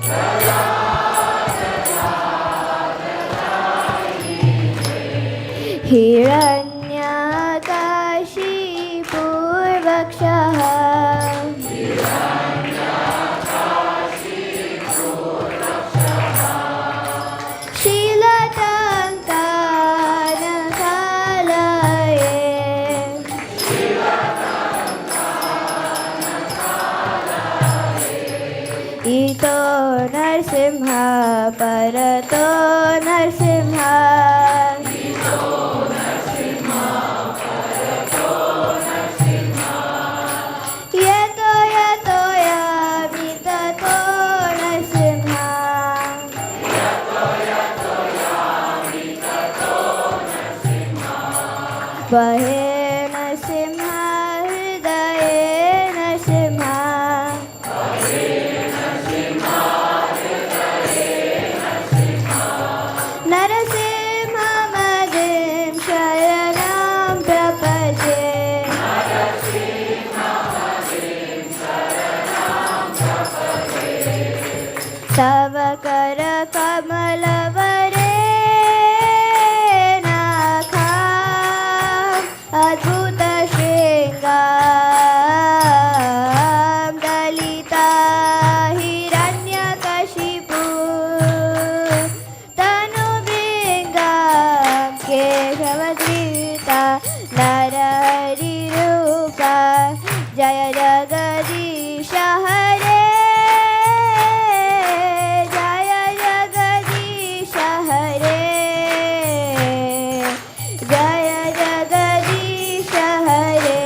Praladadayine. Hiranyakashi Purvakshaha. Ito Narsimha Parato Narsimha. Ito Narsimha Parato Narsimha. Yato Yato Yamitato Narsimha. Yato Yato Yamitato Narsimha. Bahe Narsimha Hridaye Narsimha. Tavakar Kamalavare Nakha Adbhuta Shringa Narhari रूपा जय जगदीश हरे जय जगदीश हरे जय जगदीश हरे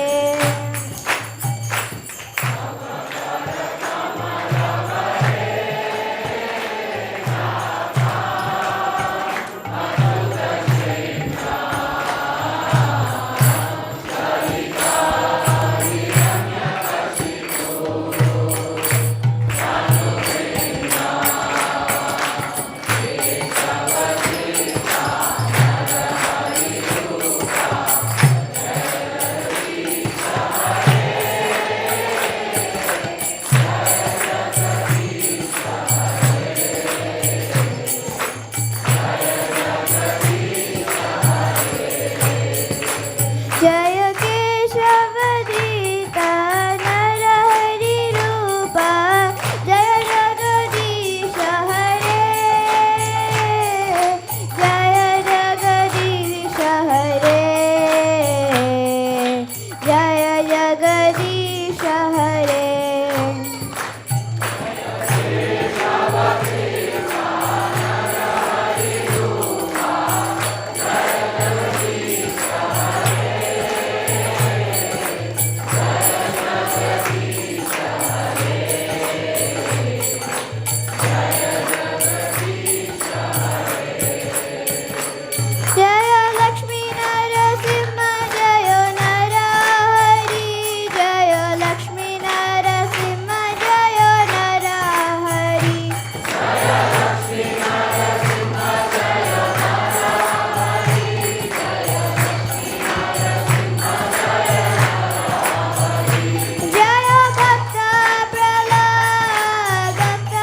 जय केशवदीता नरहरि रूपा जय जगदीश हरे जय जगदीश हरे जय जगदीश हरे जय लक्ष्मी नरसिंह जय नरहरि जय लक्ष्मी नरसिंह जय नरहरि जय भक्त प्रहलाद भक्त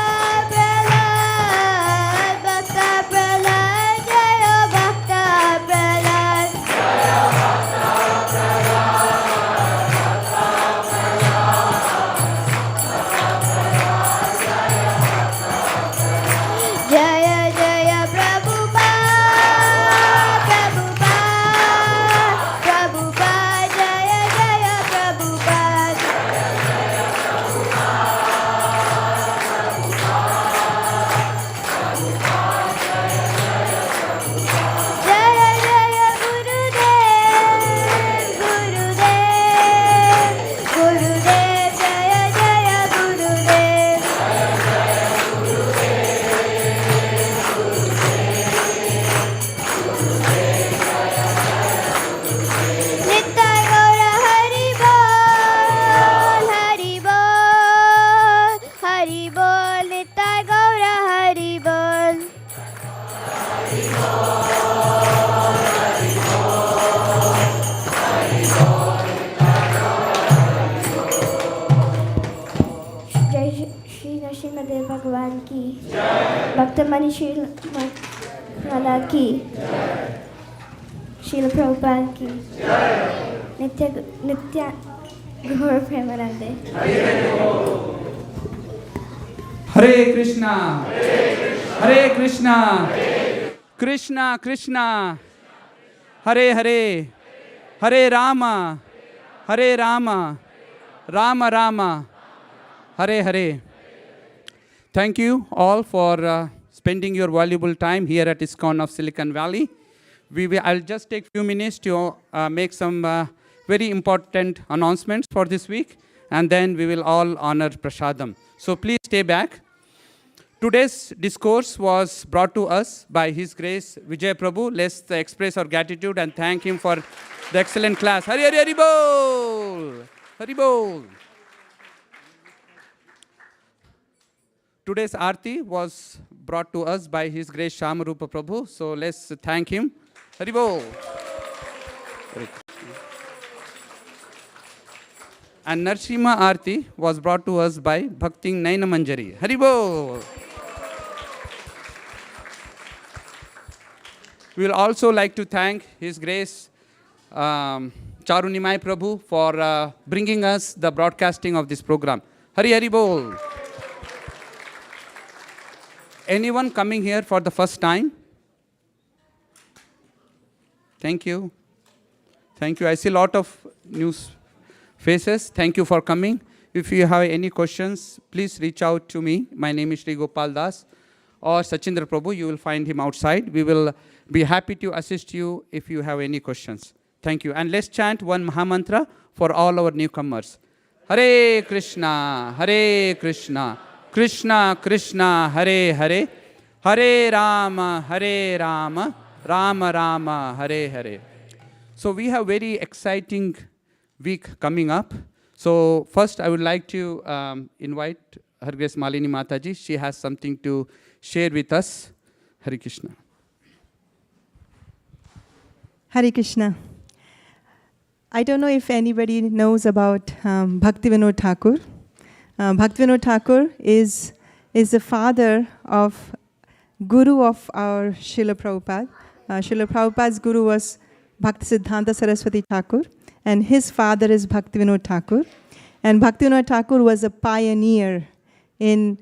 प्रहलाद जय भक्त प्रहलाद जय जय प्रभुपाद प्रभुपाद प्रभुपाद जय जय प्रभुपाद जय जय गुरुदेव गुरुदेव गुरुदेव जय जय गुरुदेव नित्य गौर हरि बोल हरि बोल नित्य गौर हरि बोल जय श्री नरसिंहदेव भगवान की भक्त मणि श्रील प्रहलाद की श्रील प्रभुपाद की नित्य नित्य गौर प्रेमानंदे Hare Krishna, Hare Krishna, Krishna Krishna, Hare Hare, Hare Rama, Hare Rama, Rama Rama, Hare Hare. Thank you all for spending your valuable time here at ISKCON of Silicon Valley. I'll just take a few minutes to make some very important announcements for this week, and then we will all honor prashadam. So please stay back. Today's discourse was brought to us by His Grace Vijaya Prabhu. Let's express our gratitude and thank him for the excellent class. Hari Hari Hari Bol! Hari Bol! Today's Aarti was brought to us by His Grace Shamarupa Prabhu. So let's thank him. Hari Bol! And Narsimha Aarti was brought to us by Bhakti Naina Manjari. Hari Bol! We will also like to thank His Grace Charunimai Prabhu for bringing us the broadcasting of this program. Hari Hari Bol! Anyone coming here for the first time? Thank you. Thank you. I see a lot of new faces. Thank you for coming. If you have any questions, please reach out to me. My name is Sri Gopal Das or Sachindra Prabhu. You will find him outside. We will be happy to assist you if you have any questions. Thank you. And let's chant one Mahamantra for all our newcomers. Hare Krishna, Hare Krishna, Krishna Krishna, Hare Hare, Hare Rama, Hare Rama, Rama Rama, Hare Hare. So we have very exciting week coming up. So first I would like to invite Her Grace Malini Mataji. She has something to share with us. Hare Krishna. Hare Krishna. I don't know if anybody knows about Bhaktivinoda Thakur. Bhaktivinoda Thakur is the father of Guru of our Srila Prabhupada. Srila Prabhupada's Guru was Bhaktisiddhanta Saraswati Thakur, and his father is Bhaktivinoda Thakur. And Bhaktivinoda Thakur was a pioneer in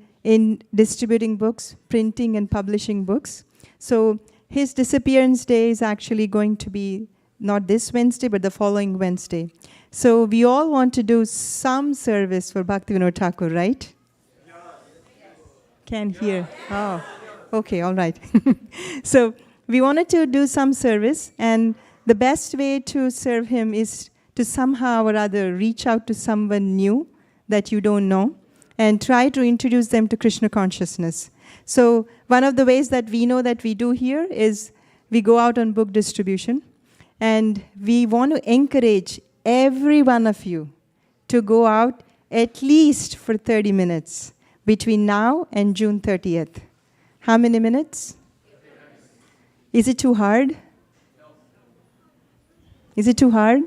distributing books, printing and publishing books. So his disappearance day is actually going to be not this Wednesday, but the following Wednesday. So we all want to do some service for Bhaktivinoda Thakur, right? Can hear. Oh, okay, all right. So we wanted to do some service, and the best way to serve him is to somehow or other reach out to someone new that you don't know and try to introduce them to Krishna consciousness. So one of the ways that we know that we do here is we go out on book distribution, and we want to encourage every one of you to go out at least for 30 minutes between now and June 30th. How many minutes? Is it too hard? Is it too hard?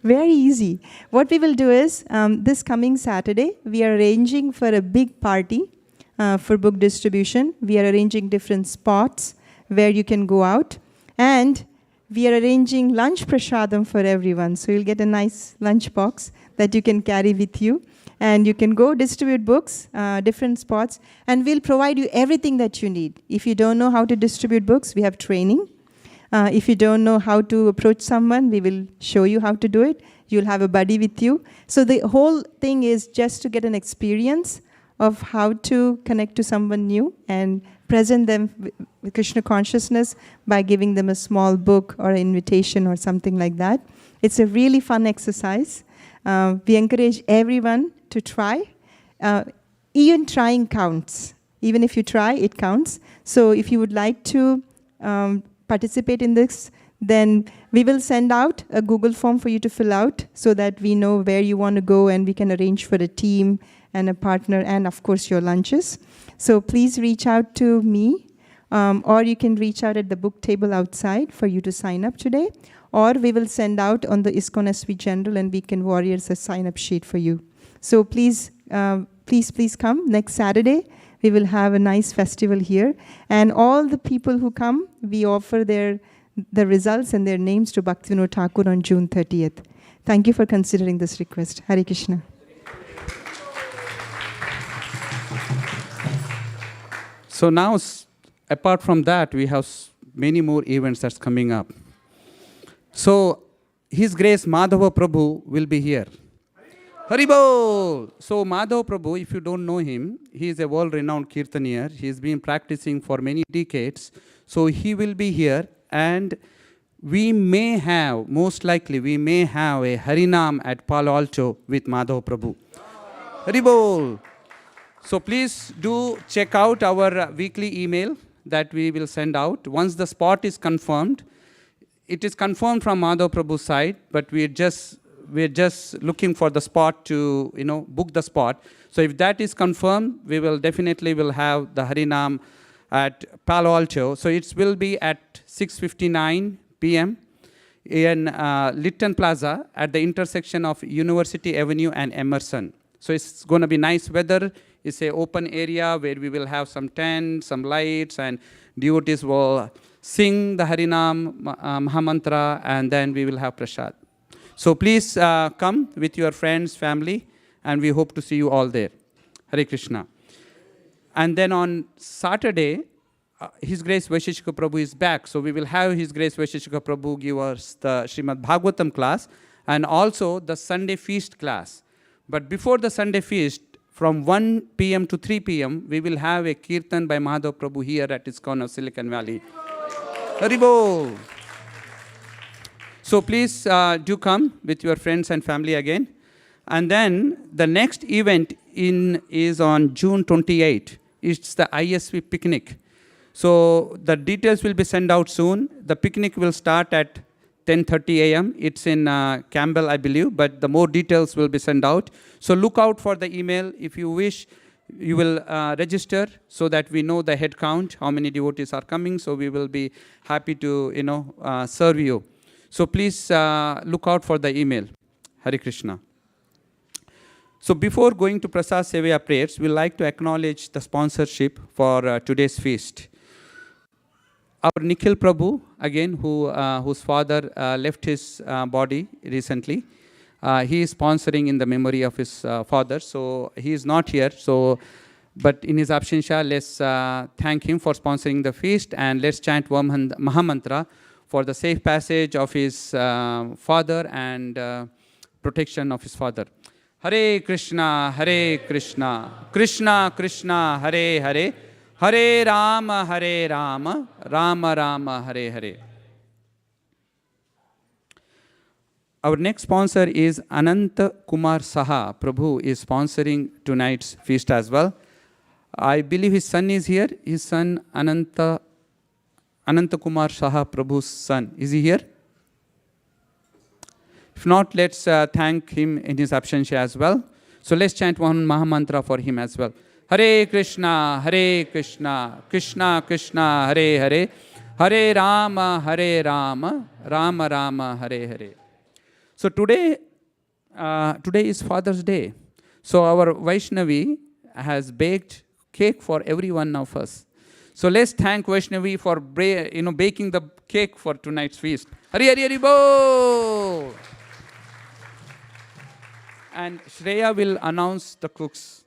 Very easy. What we will do is, this coming Saturday, we are arranging for a big party for book distribution. We are arranging different spots where you can go out. And we are arranging lunch prashadam for everyone. So you'll get a nice lunch box that you can carry with you. And you can go distribute books, different spots. And we'll provide you everything that you need. If you don't know how to distribute books, we have training. If you don't know how to approach someone, we will show you how to do it. You'll have a buddy with you. So the whole thing is just to get an experience of how to connect to someone new and present them with Krishna consciousness by giving them a small book or an invitation or something like that. It's a really fun exercise. We encourage everyone to try. Even trying counts. Even if you try, it counts. So if you would like to participate in this, then we will send out a Google form for you to fill out so that we know where you want to go, and we can arrange for a team and a partner and, of course, your lunches. So please reach out to me, or you can reach out at the book table outside for you to sign up today, or we will send out on the ISKCON SV General and Weekend Warriors a sign-up sheet for you. So please, please come next Saturday. We will have a nice festival here. And all the people who come, we offer the results and their names to Bhaktivinoda Thakur on June 30th. Thank you for considering this request. Hare Krishna. So now, apart from that, we have many more events that's coming up. So, His Grace Madhava Prabhu will be here. Haribol! So, Madhava Prabhu, if you don't know him, he is a world-renowned kirtanier. He has been practicing for many decades. So, he will be here, and we may have, most likely, we may have a Harinam at Palo Alto with Madhava Prabhu. Haribol! So please do check out our weekly email that we will send out. Once the spot is confirmed, it is confirmed from Madhav Prabhu's side, but we're just looking for the spot to, book the spot. So if that is confirmed, we will definitely will have the Harinam at Palo Alto. So it will be at 6:59 p.m. in Lytton Plaza at the intersection of University Avenue and Emerson. So it's going to be nice weather. It's an open area where we will have some tents, some lights, and devotees will sing the Harinam Mahamantra, and then we will have prasad. So please come with your friends, family, and we hope to see you all there. Hare Krishna. And then on Saturday, His Grace Vaisheshika Prabhu is back. So we will have His Grace Vaisheshika Prabhu give us the Srimad Bhagavatam class and also the Sunday feast class. But before the Sunday feast, from 1 p.m. to 3 p.m., we will have a kirtan by Madhav Prabhu here at ISKCON of Silicon Valley. Haribol! So please do come with your friends and family again. And then the next event is on June 28. It's the ISV picnic. So the details will be sent out soon. The picnic will start at 10:30 a.m. It's in Campbell, I believe, but the more details will be sent out. So look out for the email. If you wish, you will register so that we know the head count, how many devotees are coming. So we will be happy to, serve you. So please look out for the email. Hare Krishna. So before going to Prasad Sevaya prayers, we'd like to acknowledge the sponsorship for today's feast. Our Nikhil Prabhu, again, whose father left his body recently, he is sponsoring in the memory of his father. So he is not here. But in his absentia, let's thank him for sponsoring the feast, and let's chant Mahamantra for the safe passage of his father and protection of his father. Hare Krishna, Krishna Krishna, Hare Hare, Hare Rama, Rama Rama, Hare Hare. Our next sponsor is Ananta Kumar Saha. Prabhu is sponsoring tonight's feast as well. I believe his son is here. His son Ananta Kumar Saha, Prabhu's son. Is he here? If not, let's thank him in his absentia as well. So let's chant one Mahamantra for him as well. Hare Krishna, Krishna Krishna, Hare Hare, Hare Rama, Rama Rama, Hare Hare. So today is Father's Day. So our Vaishnavi has baked cake for every one of us. So let's thank Vaishnavi for baking the cake for tonight's feast. Hari Hari Hari Bo! And Shreya will announce the cooks.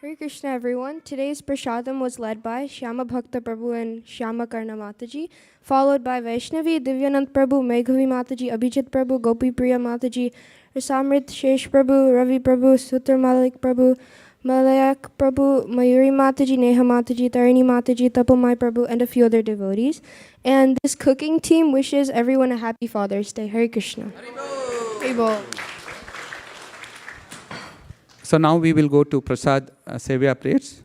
Hare Krishna, everyone. Today's prashadam was led by Shyama Bhakta Prabhu and Shyama Karna Mataji, followed by Vaishnavi, Divyanand Prabhu, Meghavi Mataji, Abhijit Prabhu, Gopi Priya Mataji, Rasamrit Shesh Prabhu, Ravi Prabhu, Sutra Malik Prabhu, Malayak Prabhu, Mayuri Mataji, Neha Mataji, Tarini Mataji, Tapamai Prabhu, and a few other devotees. And this cooking team wishes everyone a happy Father's Day. Hare Krishna. Haribol. So now we will go to Prasad Sevaya prayers.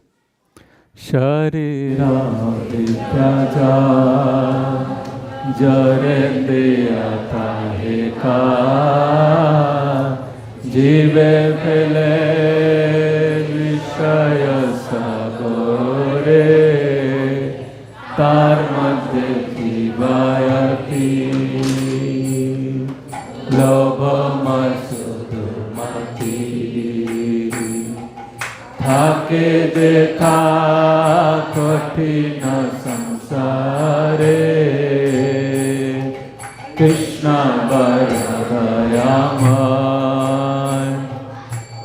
Sharira Vidyaja Jarendeya Taheka Jive Pele Vishaya Sagore Tar Madhya Jivayati Lobha Thake dekha kathina samsare Krishna barayaman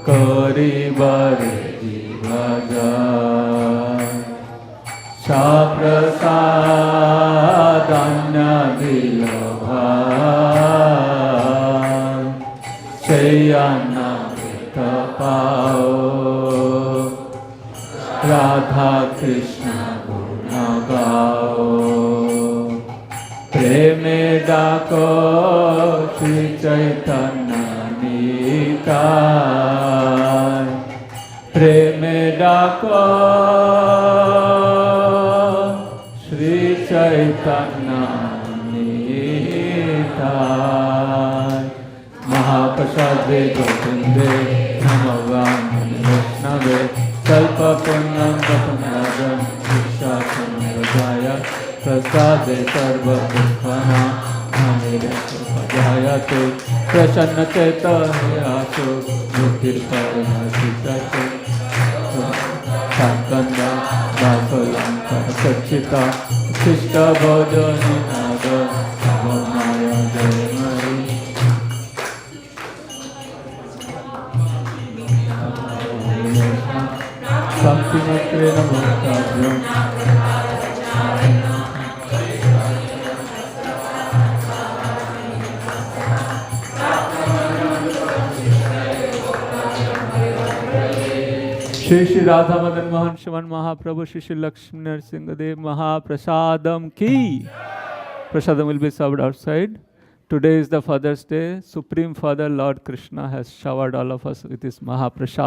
kari bare jivaja Saprasadanya dilabha Shayana vitapao Radha Krishna Guna Gao Preme Dako Shri Chaitanya Nikai Preme Dako Shri Chaitanya Nikai Mahaprasade Gopinde Namavam Vishnave Kalpa Punyam Papanadam Shiksha Samrajaya Prasade Sarva Dukhana Namire Pajayate Prasannateta Yasu Muktir Parana Sitache Sankanda Vasalam Sachita Krishna Bodhani Nada Savamaya Jayamari Bhakti Namo Shri Shri Radha Madan Mohan Shivan Mahaprabhu Shri Shri Lakshmi Narasimha Dev Mahaprasadam ki. Prashadam will be served outside. Today is the Father's Day. Supreme Father Lord Krishna has showered all of us with his Mahaprasad.